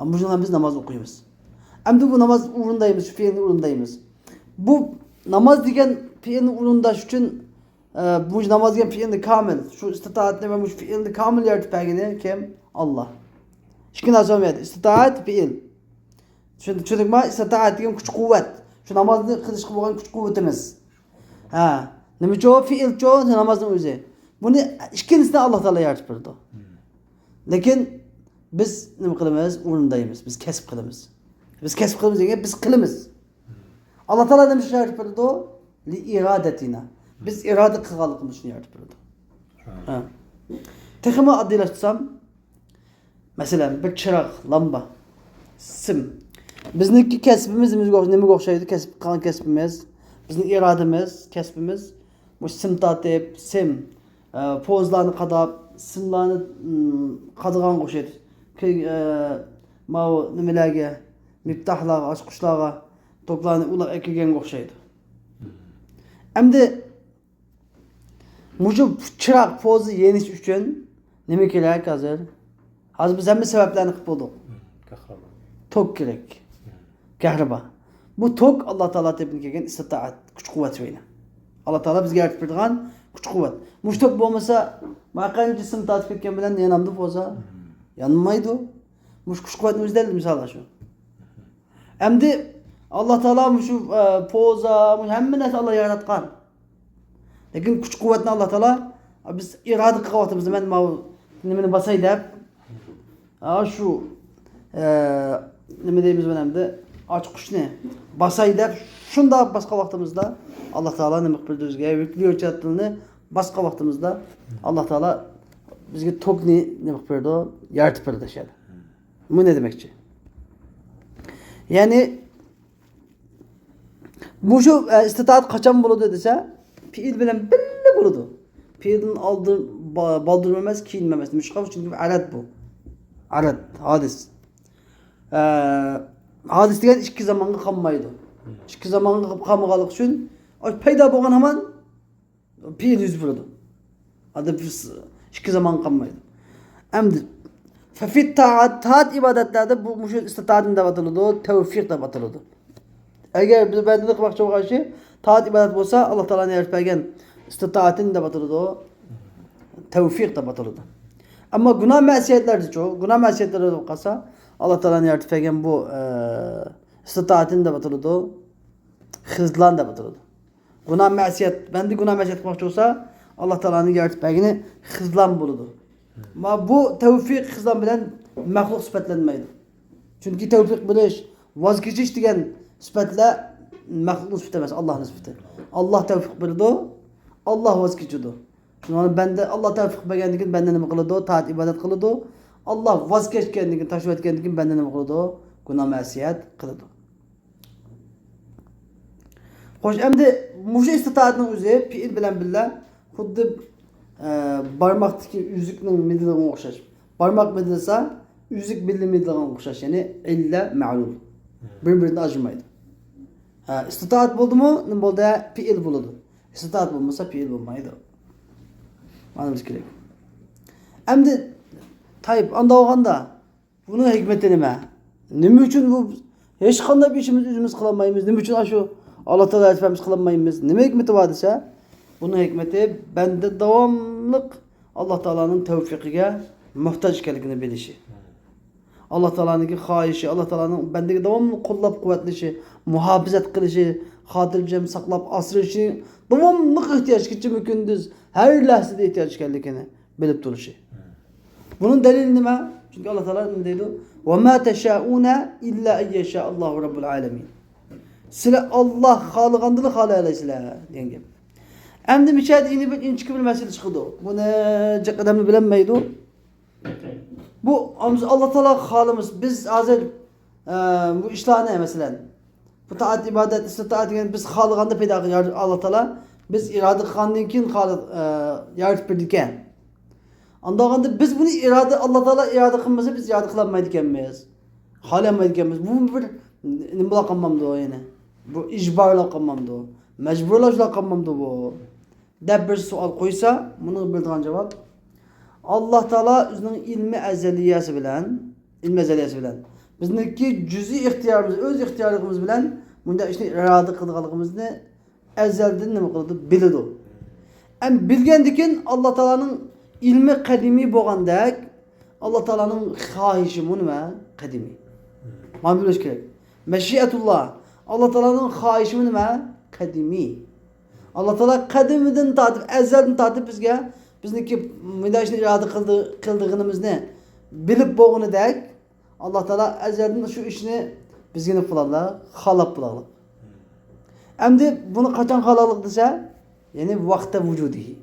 [SPEAKER 1] Ammo shundan biz namoz o'qiymiz. Endi bu namoz o'rindaymiz, shu fe'lni o'rindaymiz. Bu namoz degan fe'lni o'rindash uchun bu namoz degan fe'lni kamil, shu istitoatni va bu fe'lni kamil yaratib bergani kim? Alloh. Hech kim narsa olmaydi. Istitoat fe'l. Tushundingmi? Istitaat degan kuch quvvat. Shu namozni qilishga bo'lgan kuch quvvatimiz. Nima uchun fe'l uchun namozning o'zi. Buni ikkinchisini Alloh taolo yaratib berdi. Lekin biz nima qilamiz? O'rindaymiz. Biz kasb qilamiz. Biz kasb qilamiz degan biz qilamiz. Alloh taolo nima yaratib berdi? Li iradatina. Biz iroda qilganligimiz uchun yaratib berdi. Texmi oddiylashtirsam, masalan, bir chiroq, lamba, sim. Bizniki kasbimiz nimaga o'xshaydi? Kasb qilgan kasbimiz, bizning irodamiz, kasbimiz bu sim tatib, sim pozlarni qadab, simlarni qadag'an o'xshaydi. Mana nimalarga, miftahlarga, ochqichlarga to'plarni ular ekilganga o'xshaydi. Endi mushu chiroq pozni yenish uchun nima kerak hozir? Hozir biz hamma sabablarni qilib bo'ldik. Tok kerak. Kahraba. Bu tok Allah Teala tepin kelgan istitaat, kuch quvvat tufayli. Allah Teala bizga yaratib bergan kuch quvvat. Mush tok bo'lmasa, maqan jism tatib ketgan bilan yanamdi bo'lsa, yanmaydi. Mush kuch quvvatni o'zida misol shu. Endi Allah Teala mushu poza, hamma narsa Allah yaratgan. Lekin kuch quvvatni Allah Teala biz iroda qilyapmiz. Men nimani basay deb shu nima deymiz buni endi? Ochqichni basay deb Şunda başka vaktimizde Allah Teala ne mukbil bizge yüklü çatlığını başka vaktimizde Allah Teala bizge tokni ne mukbil o yaratıp verdi şey. Bu ne demekçi? Yani bu şu istitaat kaçan buludu dese fiil bilen belli buludu. Fiilin aldığı baldırmamaz kiyinmemez. Müşkaf çünkü alet bu. Alet, hadis. Hadis degan ikki zamanға qanmaydı. İkki zamanға qanmağalık üçün payda bolğan haman fiil yüz buludu. Adı ikki zaman qanmaydı. Emdi fefit taat ibadetlerde bu müşü istitaatın da batılıdı, tevfik de batılıdı. Eğer biz bende qılmaqçı bolğan şey taat ibadet bolsa Allah Taala ne verpegen istitaatın da batılıdı, tevfik de batılıdı. Ama günah məsiyetlerdi çoğu. Günah məsiyetleri de olsa Allah Teala'nın yartıfegen bu istitaatın da batılıdı, hızlan da batılıdı. Günah məsiyet, bende günah məsiyet qılmaqçı olsa Allah Teala'nın yartıfegini hızlan buludu. Ama bu tevfik hızlan bilen məxluq sıfatlanmaydı. Çünkü tevfik biliş, vazgeçiş degen sıfatla məxluqun sıfatı emas, Allah'ın sıfatı. Allah tevfik bildi, Allah vazgeçiyordu. Yani bende Allah tevfik beğendiğin benden ne kılıdı, taat ibadet kılıdı. Allah vazgeçkendiğin, taşıp etkendiğin benden ne kılıdı, günah masiyet kılıdı. Hoş, emdi muşu istitaatının üzeri fiil bilen billah, xuddi barmaktaki yüzükün midiliğine okşaş. Barmak midilse, yüzük billi midiliğine okşaş. Yani illa ma'lul. Birbirine acımaydı. İstitaat buldu mu, ne buldu? Fiil buludu. İstitaat bulmasa fiil bulmaydı. Anlamız gerek. Emdi Tayyip anda olganda bunun hikmeti nime? Nime üçün bu hiç qanday bir işimiz üzümüz kılamayımız? Nime üçün aşu Allah Teala etmemiz kılamayımız? Nime hikmeti var dese? Bunun hikmeti bende devamlık Allah Teala'nın tevfikine muhtaç ekanligini bilişi. Allah Teala'nın xahişi, Allah Teala'nın bendeki devamlı kollab kuvvetlişi, muhafizat kılışı, hatircem saklap asrışı, devamlı ihtiyaç gece mümkündüz. Her lahzada ihtiyaç ekanligini bilip duruşu. Bunun delili nime? Çünkü Allah Teala ne dedi? وَمَا تَشَاءُونَ اِلَّا اَنْ يَشَاءَ اللّٰهُ رَبُّ الْعَالَمِينَ. Sile Allah halıqandılık halayla sile diyengem. Emdi müşahede ini bir inçiki bir mesele çıkıdı. Bu ne cekademli bilenmeydi. Bu Allah Teala halımız biz hazır bu işlahane mesela. Bu taat ibadet istitaat yani biz halıqanda peyda Allah Teala biz irade kandinkin yarat birdiken. Andağında biz bunu irade Allah Teala irade kılmasa biz irade kılamaydık emmiyiz. Halamaydık emmiyiz. Bu bir ne bulaqamamdı o yani. Bu icbarla qılmamdı o. Mecburlaşla qılmamdı bu. Deb bir sual koysa bunu bildiğin cevap Allah Teala özünün ilmi ezeliyesi bilen bizdeki cüzi ihtiyarımız, öz ihtiyarlığımız bilen bunda işte irade kıldıqlığımızı ezelden nima qildi bildi. Em bilgendikin Allah Teala'nın ilmi kadimi bolgandak Allah Teala'nın xahişi bu nima? Kadimi. Mana bilish kerak. Meşiyetullah. Allah Teala'nın xahişi bu nima? Kadimi. Allah Teala kadimidan tatip, ezelden tatip bizga bizniki müdaşni irade kıldığımızı bilip bolğunudak Allah Teala ezelden şu işini bizga ne qılarlar? Xalap bularlar. Endi bunu qachon xalalık dese, yani vaqta vujudihi.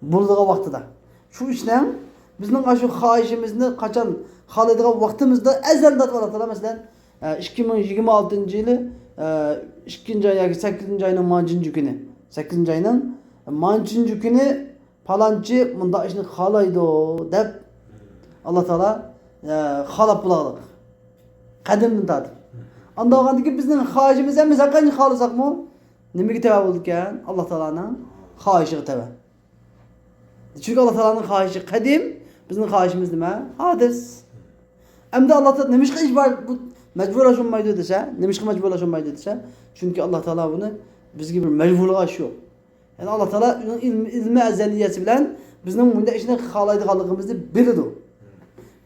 [SPEAKER 1] Bulduğu vaqtida. Şu işten bizning şu xahişimizni qachon xalaydigan vaqtimizda ezelden Allah Teala mesela 2026 yılı 2. ay yoki 8. ayının mancıncı günü. 8. ayının mancıncı günü palançı bunda işini xalaydı deb Allah Teala xalap bularlar. Qadimdan tatib. Anda olgandaki bizning xahişimiz emas, qancha xalasak mı? Nimaga tava bo'ldi ekan? Allah Teala'nın xahişiga tava. Çünkü Allah Teala'nın xahişi qadim, bizning xahişimiz nima? Hadis. Endi Allah Teala nimishqa icbar bu mecburlaşılmaydı dese, nimishqa mecburlaşılmaydı dese, çünkü Allah Teala bunu bizga bir mecburluğa yo'q. Yani Allah Teala ilmi ezeliyesi bilen bizning bunda ishni xalaydiganligimizni biladi.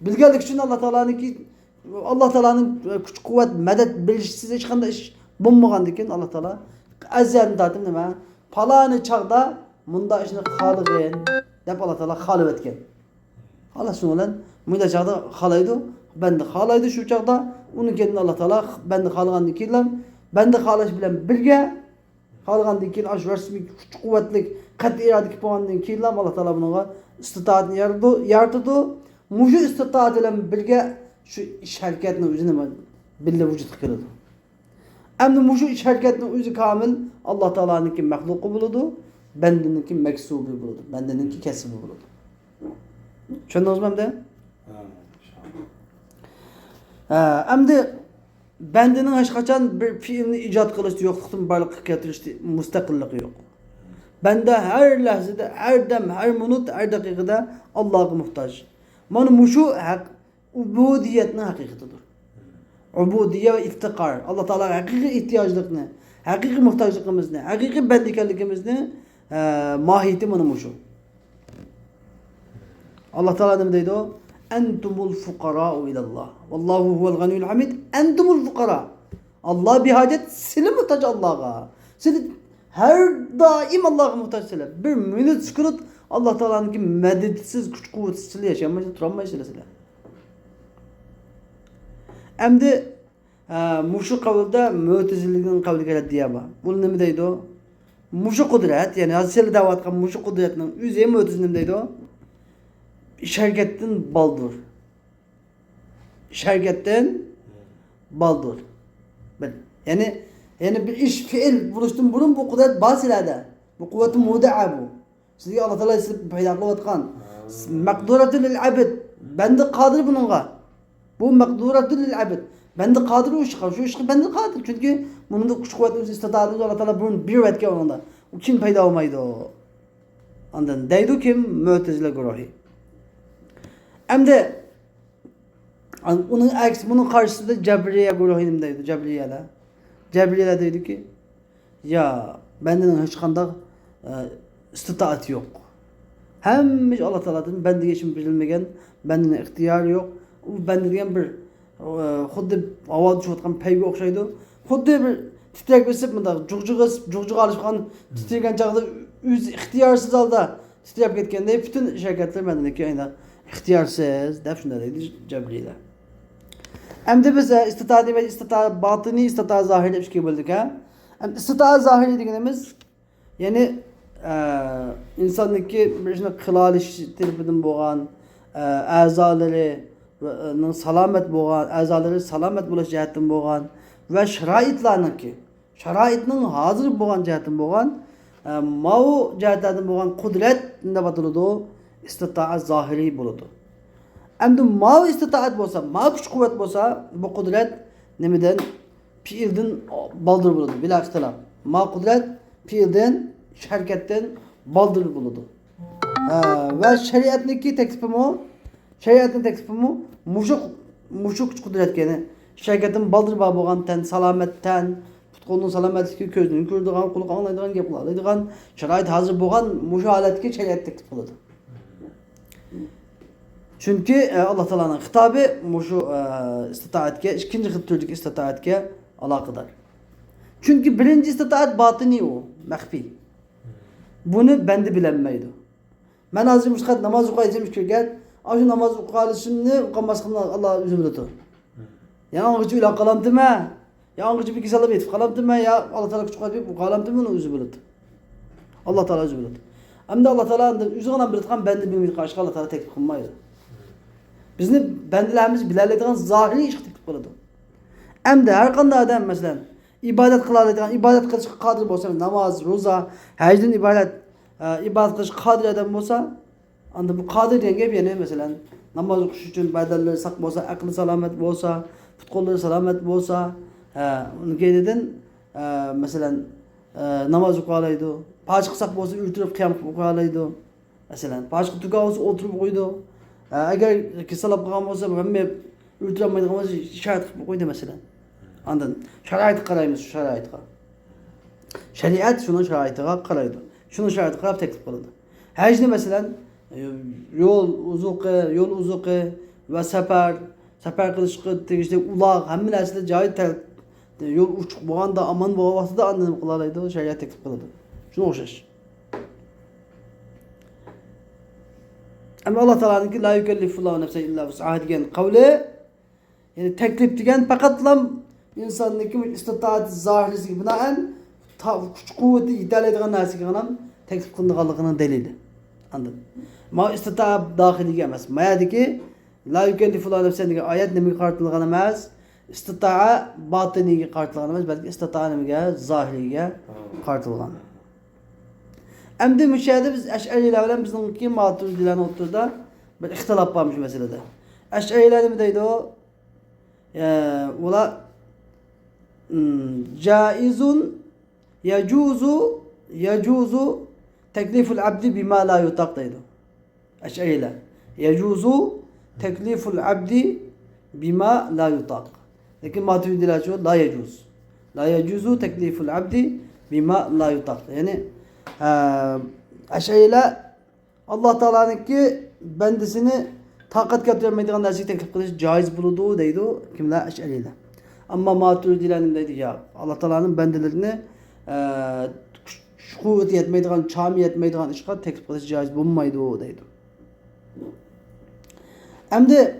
[SPEAKER 1] Bilganlik uchun Allah Teala'nın kuch kuvvet medet bilishsiz hech qanday ish bo'lmagandan Allah Teala azaldan tatib nima? Palani chaqda bunda ishni xalig'in deb Allah Teala xalib etgan. Allah şundan bunda chaqda xalaydi, bende xalaydi şu chaqda uni kendin Allah Teala bende xalgandan keyin bende xalaş bilen birge kalgandan keyin aş rasmiy kuch quvvatlik qat'iy iroda bo'lgandan keyin Alloh taolo bunga istitoatni yaratdi. Mushu istitoat bilan birga shu ish harakatni o'zini birga vujudga keladi. Endi mushu ish harakatning o'zi komil Alloh taoloninki maxluqi bo'ladi, bandaninki maksubi bo'ladi, bandaninki kasbi bo'ladi. Tushundingizmi endi? Endi bandaning hech qachon bir filmni ijod qilish yo'qlikdan barliqqa keltirish mustaqilligi yo'q. Banda her lahzada, her dem, her minut, her daqiqada Allohga muhtoj. Mana mushu ubudiyatning haqiqatidir. Ubudiyya ve iftikar. Allah Teala haqiqiy ehtiyojlikni, haqiqiy muhtojligimizni, haqiqiy bandikanligimizni mohiyati mana mushu. Allah Teala nima deydi o? Entumul fuqara'u ilallah. Vallahu huvel ganiyul hamid. Entumul fuqara. Allah bihacet sile muhtaç Allah'a. Sile her daim Allah'a muhtaç sile. Bir minut sıkılıp Allah Teala'nın ki medetsiz güç kuvvetsiz sile yaşayamayız, turamayız sile. Endi mushu qavlda Mu'tazilining qavliga keladi deyapman. Bu nima deydi o? Mushu qudrat, ya'ni hozir da'vatgan mushu qudratning o'zi Mu'tazil nima deydi o? Şirketten baldur. Şirketten baldur. Yani bir iş fiil buluştun bunun bu kudret basilade. Bu kuvveti muda'a bu. Sizge Allah Teala size peyda kılatkan. Makduratü lil abid. Ben de kadir bununla. Bu makduratü lil abid. Ben de kadir o işe. Şu işe ben de kadir. Çünkü bunun da kuş kuvvetimiz istatadımız Allah Teala bunun bir vetke onunda. O kim peyda olmaydı o? Ondan deydu kim? Mu'tezile guruhi. Hem de onun aksi bunun karşısında Cebriye guruhinim deydi. Cebriye'ler deydi ki ya benden hiç kandak istitaat yok. Hem hiç Allah Teala'nın bende geçim bilmegen benden ihtiyar yok. Bende diyen bir xuddi hava düşüyotgan peyga okşaydı. Xuddi bir titrek besip mında cugcuk alışkan titregen çağda öz ihtiyarsız halda titrep ketkende bütün şirketler benden ki aynı ihtiyarsız dep şunda deydi Cebriye'ler. Hem de biz istitaat ve istitaat batini, istitaat zahiri bir şey böldük ha. İstitaat zahiri dediğimiz yani insandaki bir kılaliş terbiyetin boğan, azalarının salamet boğan, azaları salamet buluş cihetin boğan ve şaraitinin hazır boğan cihetin boğan, mavu cihetin boğan kudret ne batılıdı? İstitaat zahiri buludu. Hem de mavi istitaat bolsa, mavi güç kuvvet bolsa bu kudret nemeden fiilden baldır buludu. Bila ihtilaf. Mavi kudret fiilden, şirketten baldır buludu. Ve şeriatniki tekstifimu muşuk güç kudret gene. Şirketin baldır babı boğan ten, salametten, tutkunun salametki közünün kürdüğün, kuluk anlaydığın, yapılaydığın, şerait hazır boğan muşu aletki şeriat tekstif buludu. Çünkü Allah Teala'nın hitabı şu istitaatke, ikinci türlük istitaatke alakadar. Çünkü birinci istitaat batini o, mehfi. Bunu bende bilenmeydi. Ben azim müşkat namaz okuyacağım şükürken, şu namaz okuyalışını okumasını Allah üzümde tutur. Ya angıcı ile kalam deme, ya angıcı bir kisalı bir kalam deme, ya Allah Teala küçük kalbi bu kalam deme onu üzümde tutur. Allah Teala üzümde tutur. Hem de Allah Teala'nın üzümden bir tıkan bende bilmeydi karşı Allah Teala teklif kılmaydı. Bizim bendilerimiz bilalediğin zahiri iş teklif kıldı. Hem de her kanlı adam mesela ibadet kılalaydıgan, ibadet kılış kadir olsa, namaz, roza, hacdin ibadet kılış kadir adam olsa, anda bu kadir diyen yani mesela namaz okuş için bedelleri sak olsa, aklı selamet olsa, futkolları selamet olsa, onu geleden mesela namaz okuyalaydı, paç kısak olsa ürtürüp kıyam okuyalaydı, mesela paç kutuka olsa oturup koydu. Eğer ki salap kılgan olsa, ben ürtüremeyiz ama şerait koydu mesela. Anladın? Şerait karayımız şu şeraitka. Şeriat şunun şeraitiga karaydı. Şunun şeraiti karab teklif kılındı. Hacda mesela yol uzuqi ve sefer kılışqı tegişte ulaq hem narsada joyi yol uçuq bo'lganda aman bo'lgan vaqtida andan qilalaydi, shariat teklif qiladi. Shunga o'xshash. Ama Allah Teala'nınki la yukellifullahu nefsen illa vus'aha degan qavli, yani teklif degan faqatlam insonniki istitaat zahirisiga binoan kuch quvvati yetaladigan narsaga ham taklif qilinganligining dalili. Anladın? Ma istitaat dahiliga emas. Mayadiki la yukellifullahu nefsen degan oyat nimaga qartilgan emas? Istitaat batiniga qartilgan emas, balki istitaat nimaga zahiriga qartilgan. Endi bu yerda biz Ash'arilar bilan bizningki Maturidilarning o'rtasida bir ixtilof bor shu masalada. Ash'arilar nima deydi o? Ular caizun yacuzu tekliful abdi bima la yutaq deydi. Ash'arilar. Yacuzu tekliful abdi bima la yutaq. Lakin Maturidilar şu la yacuz. La yacuzu tekliful abdi bima la yutaq. Yani Ash'arilar Allah Teala'nınki bendisini takat getirmeydiğin narsaga teklif qilish joiz bo'ladi deydi kimlar Ash'arilar. Ammo Maturidilar nima deydi? Ya Allah Teala'nın bendelerini quvvat yetmeydiğin, chami yetmeydiğin ishga teklif qilish joiz bo'lmaydi deydi. Endi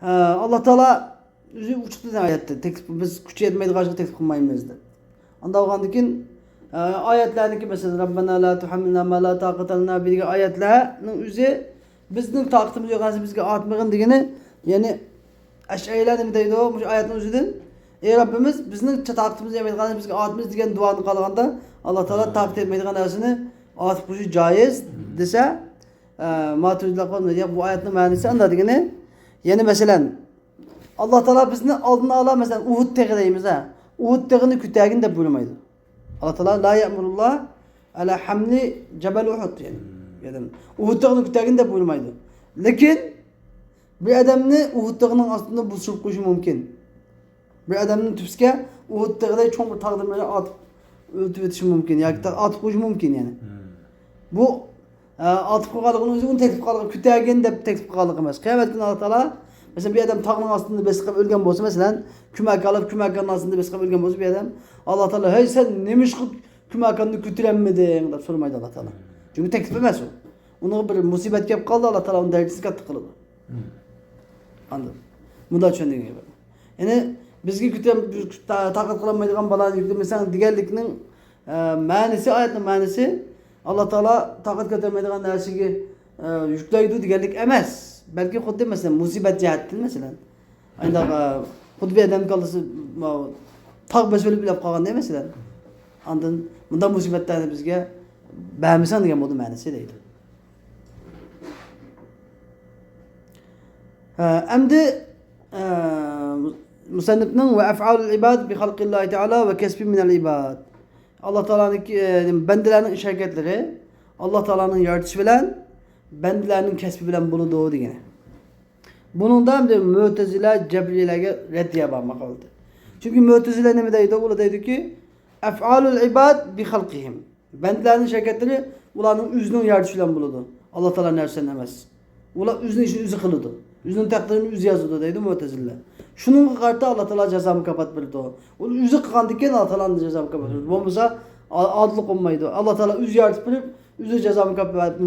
[SPEAKER 1] Allah Teala o'zi uçukta ayetdi. Teklif biz kuch yetmeydiğin ishga teklif qilmaymiz deb. Anda olgandan ayetlerindeki mesela Rabbena la tuhammilna ma la taqata lana degan ayetlarning o'zi bizning taqatimiz yo'q narsa bizga atmag'in degani, ya'ni Ash'arilar nima deydi o oyatning o'zidan? Ey Rabbimiz bizning taqatimiz yetmaydigan bizga atmiz degan duoni qilganda Alloh taolo taqat etmaydigan narsani atib qo'yish joiz desa, Maturidilar qo'ymaydi. Bu oyatning ma'nosi anda degani, ya'ni masalan Alloh taolo bizni oldini ola masalan Uhud tog'i deymiz ha. Uhud tog'ini kutagin deb bo'lmaydi. Allah Teala la ya'murullah ala hamli Jabal Uhud yani. Yani Uhud tağını kütagin de buyurmaydı. Lakin bir adamni Uhud tağının aslında busulup koyuş mümkün. Bir adamın tüpske Uhud tağıda çok bir tağdırmayla atıp öldürüp yetişi mümkün. Yani atıp koyuş mümkün yani. Bu atıp koyalığın özü onu teklif koyalığın kütagin de teklif koyalığın emez. Kıyamet günü Allah Teala mesela bir adam tağının aslında besikap ölgen bolsa mesela kümek alıp kümekanın aslında besikap ölgen bolsa bir adam Allah Teala hey sen nemiş kümekanını kütülenmedin da sormaydı Allah Teala. Çünkü teklif emez o. Ona bir musibet gelip kaldı Allah Teala onun derecesi katı kıldı. Anladın? Bu da düşündüğün gibi. Yani bizgi kütülen takat kılamaydıgan balan yüklemesen diğerlikinin manisi ayetin manisi Allah Teala takat getirmeydigan dersigi yükleydi diğerlik emez. Belki xuddi mesela musibet cihattin mesela. Aynı xuddi bir adam kalısı taq besölü bilip qalgan değil mesela. Andın bundan musibetlerni bizga bämisan degan bo'ldi ma'nosi deydi. Endi musannifning ve af'alul ibad bi xalqillahi taala ve kesbi minel ibad. Allah Teala'nın bendelerinin iş hareketleri Allah Teala'nın yaratışı bilen bendelerinin kesbi bilen bunu doğru degeni. Bunundan bir Mu'tezile Cebriye'ye reddiye bakmak oldu. Çünkü Mu'tezile ne deydi? O deydi ki ef'alul ibad bi halqihim. Bendelerinin şirketleri ulanın üzünün yardışıyla buludu. Allah Teala nefsen emez. Ula üzünün işini üzü kılıdı. Üzünün takdirini üzü yazıdı deydi Mu'tezile. Şunun kartı Allah Teala cezamı kapatmadı o. O üzü kıkandıkken Allah Teala'nın cezamı kapatmadı. Bu mesela adlık olmaydı. Allah Teala üzü yardış bilip üzü cezamı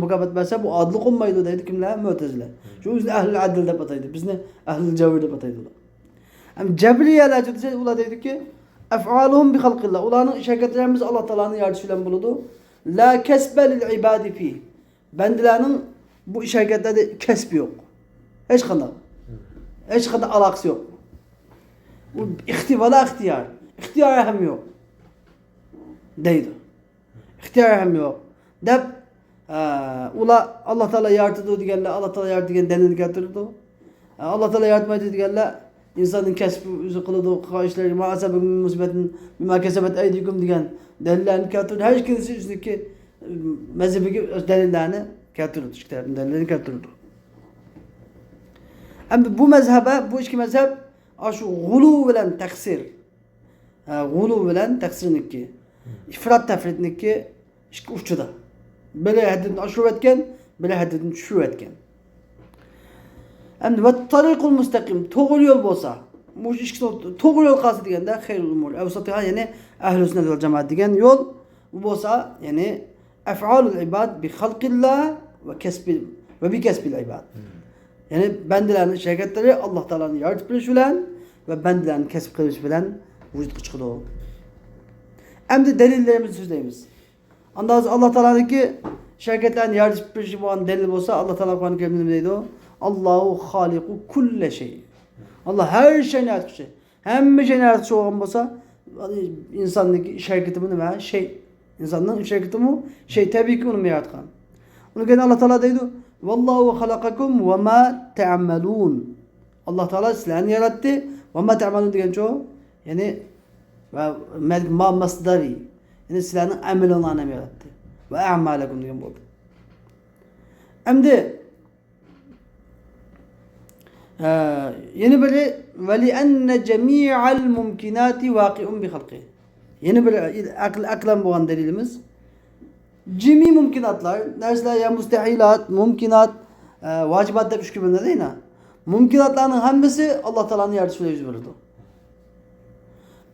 [SPEAKER 1] kapatmasa bu adlık olmaydı deydi kimler? Mu'tezile. Şu üzü ehl-i adil de bataydı. Biz ne? Ehl-i cevir de bataydı. Ama Cebriye'ler cüdüse ula dedi ki ef'aluhum bi halqillah. Ulanın şirketlerimiz Allah Teala'nın yardışıyla buludu. La kesbelil ibadi fi. Bendilerinin bu şirketlerde kesbi yok. Hiç kadar alakası yok. Bu ihtivala ihtiyar. İhtiyar hem yok. Deydi. İhtiyar hem yok. Dep ula Allah Teala yardıdı diyenler Allah Teala yardı diyen denini getirdi. Allah Teala yardım etti diyenler insanın kesbi üzü kılıdı, kayışları, ma'asebe musibetin, bima kesebet eydiküm diyen delillerini getirdi. Her kendisi üstündeki mezhebi delillerini getirdi. İşte delillerini getirdi. Ama bu mezhebe, bu iki mezhep şu gulu bilen taksir. Gulu bilen taksirniki. İfrat tefritniki işte uçuda. Böyle haddini aşırı etken, böyle haddini düşürü etken. Hem ve tarikul müstakim, doğru yol bolsa, bu işki doğru yol kalsa degende hayrul umur. Evsatiha yani ehl-i sünnet vel cemaat degen yol bu bolsa yani ef'alul ibad bi halqillah ve kesbi ve bi kesbil ibad. Yani bendilerin şirketleri Allah Teala'nın yaratıp bilen ve bendilerini kesip kılış bilen vücut çıkıdı o. Hem de delillerimizi söyleyimiz. Ondan sonra Allah Teala'nınki şirketlerin yardım bir şey olan delil olsa Allah Teala Kur'an-ı Kerim'de neydi o? Allahu haliku kulle şey. Allah her şeyin yaratıcı. Hem şeyin yaratıcı olan olsa insanın şirketi bunu ve şey insanın şirketi mu şey tabii ki onu yaratkan. Onu gene Allah Teala dedi. Vallahu halakakum ve ma ta'malun. Allah Teala sizleri yarattı ve ma ta'malun diyen çoğu yani ma masdari yani sizlerin amel olanı yarattı. Ve a'malakum diyen bu. Hem de yeni böyle ve li enne cemi'al mumkinati vaki'un bi halqi. Yeni bir aklan bulan delilimiz. Cemi mumkinatlar, dersler ya müstehilat, mumkinat, vacibat da üç kübünde değil mi? Mumkinatların hemisi Allah Teala'nın yardımıyla yüz verirdi.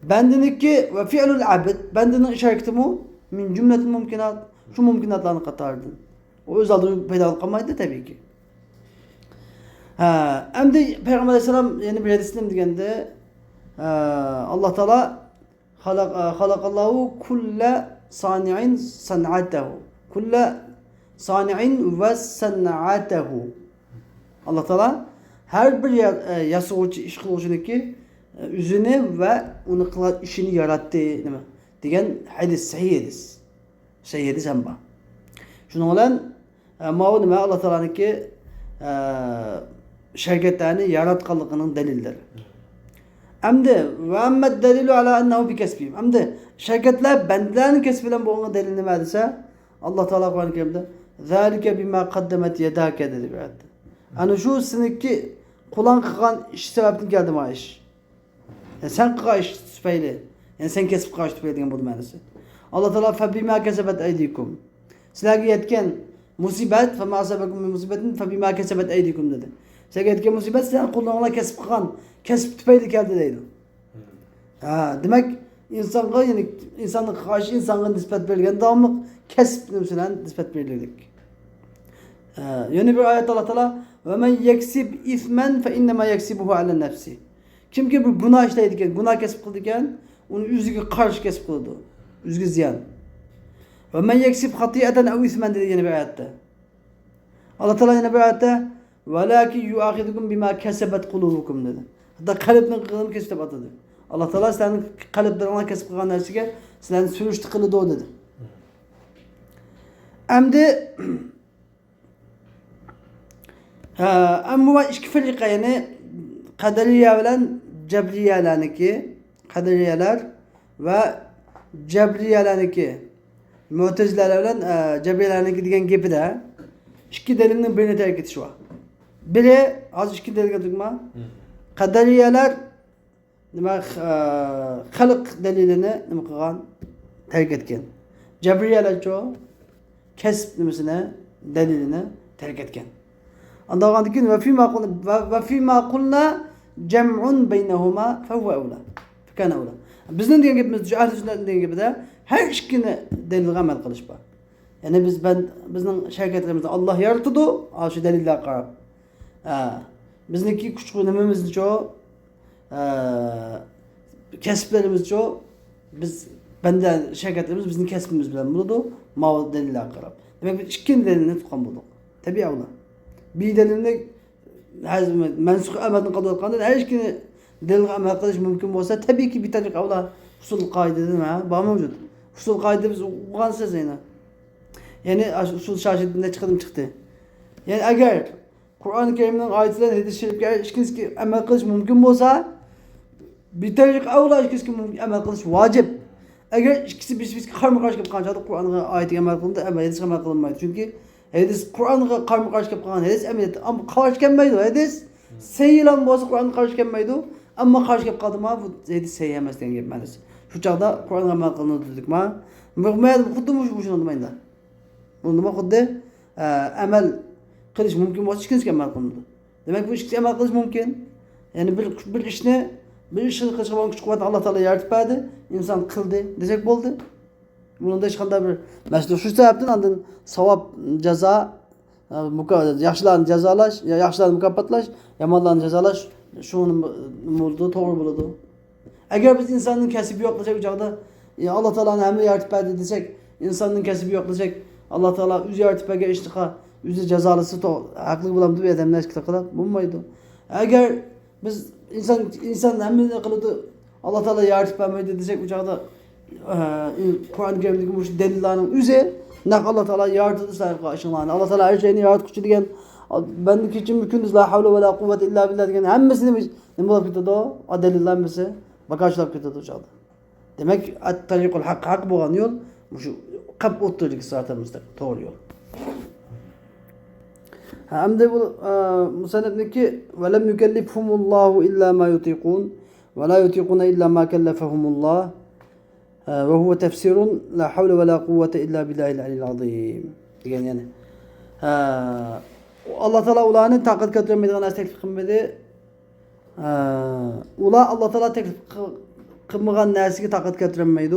[SPEAKER 1] Bendininki ve fi'lul abd, bendinin işareti mu? Min cümletin mumkinat, şu mumkinatlarını katardın. O özel durum peydalık kalmaydı tabii ki. Hem de Peygamber Aleyhisselam yeni bir hadisinde degende Allah Teala halakallahu kulle sani'in san'atehu. Kulle sani'in ve san'atehu. Allah Teala her bir yasavcı, iş kılıcındaki üzünü ve onu kılan işini yarattı. Degen hadis, sahih hadis. Sahih hadis hem ba. Şunun olan mağunime Allah Teala'nınki şirketlerini yaratkanlığının delilleri. Hem de ve emmed delilu ala ennehu bi kesbihim. Hem de şirketler bendilerini kesbilen bu onun delilini verdiyse Allah Teala Kur'an-ı Kerim'de zâlike bimâ kaddemet yedâke dedi bir ayette. Yani şu seninki kulağın kıkan iş sebepten geldi ma iş. Yani sen kıkan iş süpeyli. Yani sen kesip kıkan iş süpeyli diyen bu manası. Allah Teala fe bimâ kesebet eydikum. Sizlerge yetken musibet fe mâ asabekum min musibetin fe bimâ kesebet eydikum dedi. Sizlerge yetken musibet sen kulağına kesip kıkan kesip tüpeyli geldi değil. Demek insanlığa yani insanlık karşı insanlığa nispet verilgen devamlı kesip nüsülen nispet verilirdik. Yani bir ayet Allah Teala ve men yeksib ismen fe innema yeksibuhu ala nefsi. Kim ki bir günah işleydikken, günah kesip kıldıkken onu üzgü karşı kesip kıldı. Üzgü ziyan. Ve men yeksib hatiyeten ev ismen dedi yeni bir ayette. Allah Teala yeni bir ayette velakin yuahidukum bima kesebet kulubukum dedi. Hatta kalbinin kılını kesip atadı. Allah Teala senin kalplerine kesip kılan nersike senin sürüştü kılı da o dedi. Hem de hem bu iki firika yani kaderiye ile cebriyeler'inki kaderiyeler ve cebriyeler'inki mutezileler ile cebriyeler'inki diyen gibi de iki delinin birini terk etişi var. Biri az iki delil getirme kaderiyeler demek halık delilini kılan terk etken. Cebriyeler çoğu kesb demesine delilini terk etken. Ondan sonra ve fîmâ kulna cem'un beynehuma fehuve evlâ. Fekâne evlâ. Bizden diyen gibi, ahl-i sünnetin diyen gibi de her işkini delil amel kılış var. Yani bizden şirketlerimizde Allah yaratıdı, şu deliller karab. Bizdeki küçük önemimizin çoğu, kesiplerimiz çoğu, benden şirketlerimiz bizim kesibimiz bilen buludu, mavi deliller karab. Demek ki işkini delilini tutan bulduk. Tabi avla. Bir delilinde mensuk emetin kadı kandı her işkini delil amel kılış mümkün olsa tabii ki bir tane avla usul kaide değil mi? Bağ mevcut. Usul kaide biz uğan sesine. Yani usul şaşırtında çıktı. Yani eğer Kur'an-ı Kerim'in ayetlerine hadis-i şerifler işkisi amel kılış mümkün olsa bir tane avla işkisi amel kılış vacip. Eğer ikisi biz karma karşı gibi kancadı Kur'an'a ayeti amel kılındı ama hadis amel kılınmaydı. Çünkü hadis Kur'an'a karma karşı gibi kancadı hadis emniyeti ama karşı gelmeydi hadis seyilen boğazı Kur'an'a karşı gelmeydi ama karşı gibi kaldı ma bu hadis seyiyemez diyen gibi maalesef. Şu çağda Kur'an'a amel kılındı dedik ma. Mümkün kudumuş bu şunu demeyin de. Bunu da kudde amel kılış mümkün olsa hiç amel kılındı. Demek bu işkisi amel kılış mümkün. Yani bir işine bir işin kışkılan küçük kuvvet Allah Teala yaratıp verdi. İnsan kıldı. Desek oldu. Bunun da işkanda bir mesela şu sebepten andın savap ceza yaşlıların cezalaş, yaşlıların mükaffatlaş, yamanların cezalaş Şunun oldu, doğru buladı. Eğer biz insanın kesibi yoklayacak ucaqda, Allah Teala'nın hem yaratıb bəd edəcək, insanın kesibi yoklayacak, Allah Teala üz yaratıb bəgə iştiqa, üzü cezalısı haqlı bulamdı bir adamlar iştiqa bulmaydı. Eğer biz insan hem ne kılıdı, Allah Teala yaratıb bəd edəcək ucaqda, Kur'an-ı Kerim'deki bu delillerin üzü, nak Allah Teala yaratıdı sahip karşılığında. Allah Teala her şeyini yaratıcı diyen, benlik için mümkündür. La havle ve la kuvvete illa billah diyen hemmesini ne bulup gitti o? O deliller misi? Bakışlar gitti o çağda. Demek at-tarikul hak bulan yol, şu kap oturacak zaten doğru yol. Hem de bu musannefdeki ve lem yukellifhumullahu illa ma yutiqun ve la yutiquna illa ma kellefehumullah. وهو تفسير لا حول ولا قوة إلا بالله العلي العظيم. Yani Allah Teala ulanın takat götürmediğine nas teklif kılmadı. Ula Allah Teala teklif kılmagan nasiga takat götürmeydi.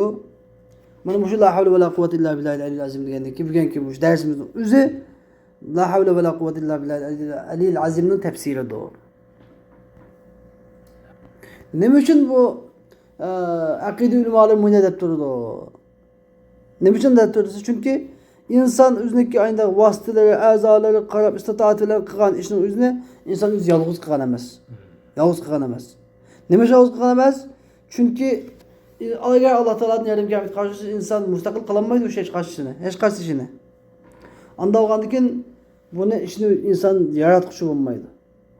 [SPEAKER 1] Mana bu la havle ve la kuvvete illa billahi el azim degandeki bugünkü bu dersimizin özü la havle ve la kuvvete illa billahi el azim'nin tefsiri doğru. Ne için bu akide ulemaları mühne edip durdu. Ne biçim de durdu? Çünkü insan üzündeki aynı vasıtaları, azaları, karab istitaatları kılan işin üzerine insan yüz yalğız kılan emez. Yalğız kılan emez. Ne biçim yalğız kılan emez? Çünkü eğer Allah Teala'nın yardım kıyamet karşısında insan müstakil kılamaydı o şey karşısına. Hiç karşısına. Anda oğandikin bunu işini insan yaratıcı olmaydı.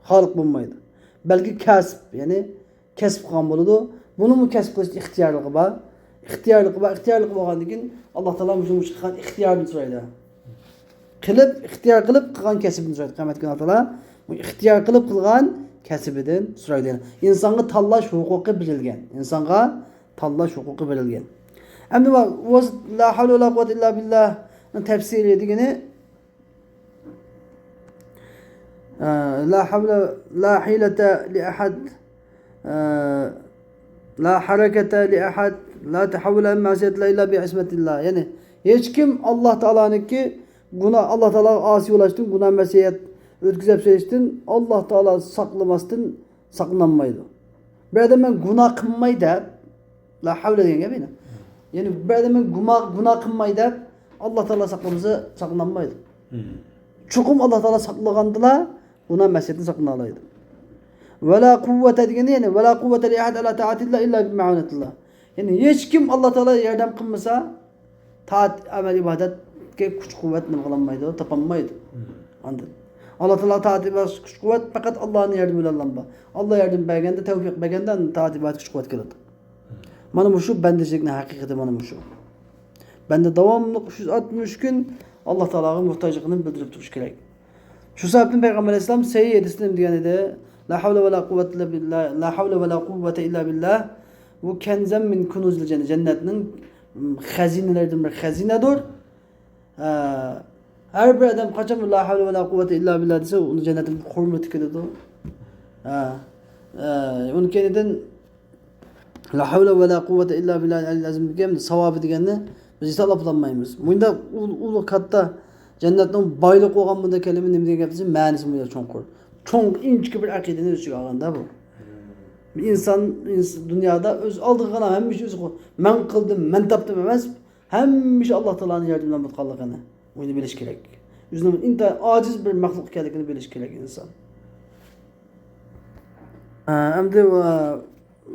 [SPEAKER 1] Halık olmaydı. Belki kasb yani kesb kan buludu. Bunu mu kesb kılış ihtiyarlığı var? İhtiyarlığı olgandikin Allah Teala müşün çıkan ihtiyarını soraydı. Kılıp ihtiyar kılıp kılgan kesibini soraydı. Kıyamet günü Allah Teala bu ihtiyar kılıp kılgan kesibiden soraydı. İnsanğa tallaş hukuku verilgen. İnsanğa tallaş hukuku verilgen. Hem var la havle ve la kuvvete illa billah tefsir edigini la havle la hilete li ahad la harekete li ahad la tahavvule masiyetle illa bi ismetillah. Yani hiç kim Allah Teala'nın ki günah Allah Teala asi ulaştın, günah mesiyet ötküzep söyleştin, Allah Teala saklamasın, saklanmaydı. Bir adam ben günah kılmaydı, la havle diyen gibi. Yani bir adam ben günah kılmaydı, Allah Teala saklaması saklanmaydı. Çokum Allah Teala saklagandılar, günah mesiyetini saklanaydı. Ve la kuvvete diyeni yani ve la kuvvete li ahad ala taatillah illa bi ma'unetillah. Yani hiç kim Allah Teala yardım kılmasa taat amel ibadet ki güç kuvvetle kılanmaydı, tapanmaydı. Anladın? Allah Teala taat ibadet güç kuvvet fakat Allah'ın yardımıyla Allah'ın. Allah yardım bergende tevfik bergenden taat ibadet güç kuvvet kıldı. Bana bu şu bendecilikne hakikati bana bu şu. Bende devamlı 360 gün Allah Teala'nın muhtaçlığını bildirip duruş gerek. Şu sebepten Peygamber Aleyhisselam Seyyid Edis'in diyeni de la havle ve la kuvvete illa billah, la havle ve la kuvvete illa billah. Bu kenzem min kunuzil cennet. Cennetinin hazinelerinden bir hazinedir. Her bir adam kaçam la havle ve la kuvvete illa billah dese onun cennetin hürmeti kılıdır. Onun kendiden la havle ve la kuvvete illa billah el-azim diyeceğim de savabı diyenle biz ise laplanmayımız. Bunda ulu katta cennetin baylık olan bunda kelime ne diyeceğim bizim manisi bunda çok. Çok ince bir akidenin ölçü ağında bu. İnsan dünyada öz aldığına hem bir şey men kıldım, men taptım emez. Hem bir şey Allah Teala'nın yardımıyla mutkallıkını. Bunu biliş gerek. Yüzünün inta aciz bir mahluk kendini biliş gerek insan. Hem de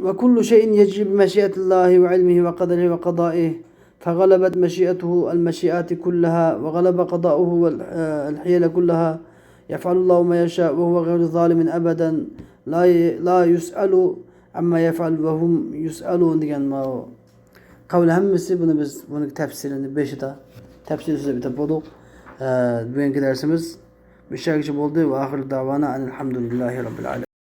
[SPEAKER 1] ve kullu şeyin yecri bi meşiyetillahi ve ilmihi ve kaderihi ve kadaihi. فغلبت مشيئته المشيئات كلها وغلب قضاؤه والحيل كلها يفعل الله ما يشاء وهو غير ظالم أبدا لا يسأل عما يفعل وهم يسألون diyen ma kavle hemmesi bunu tefsirini 5'i de tefsir size bitip olduk. Bugünkü dersimiz bir şey oldu ve ahir davana elhamdülillahi rabbil alemin.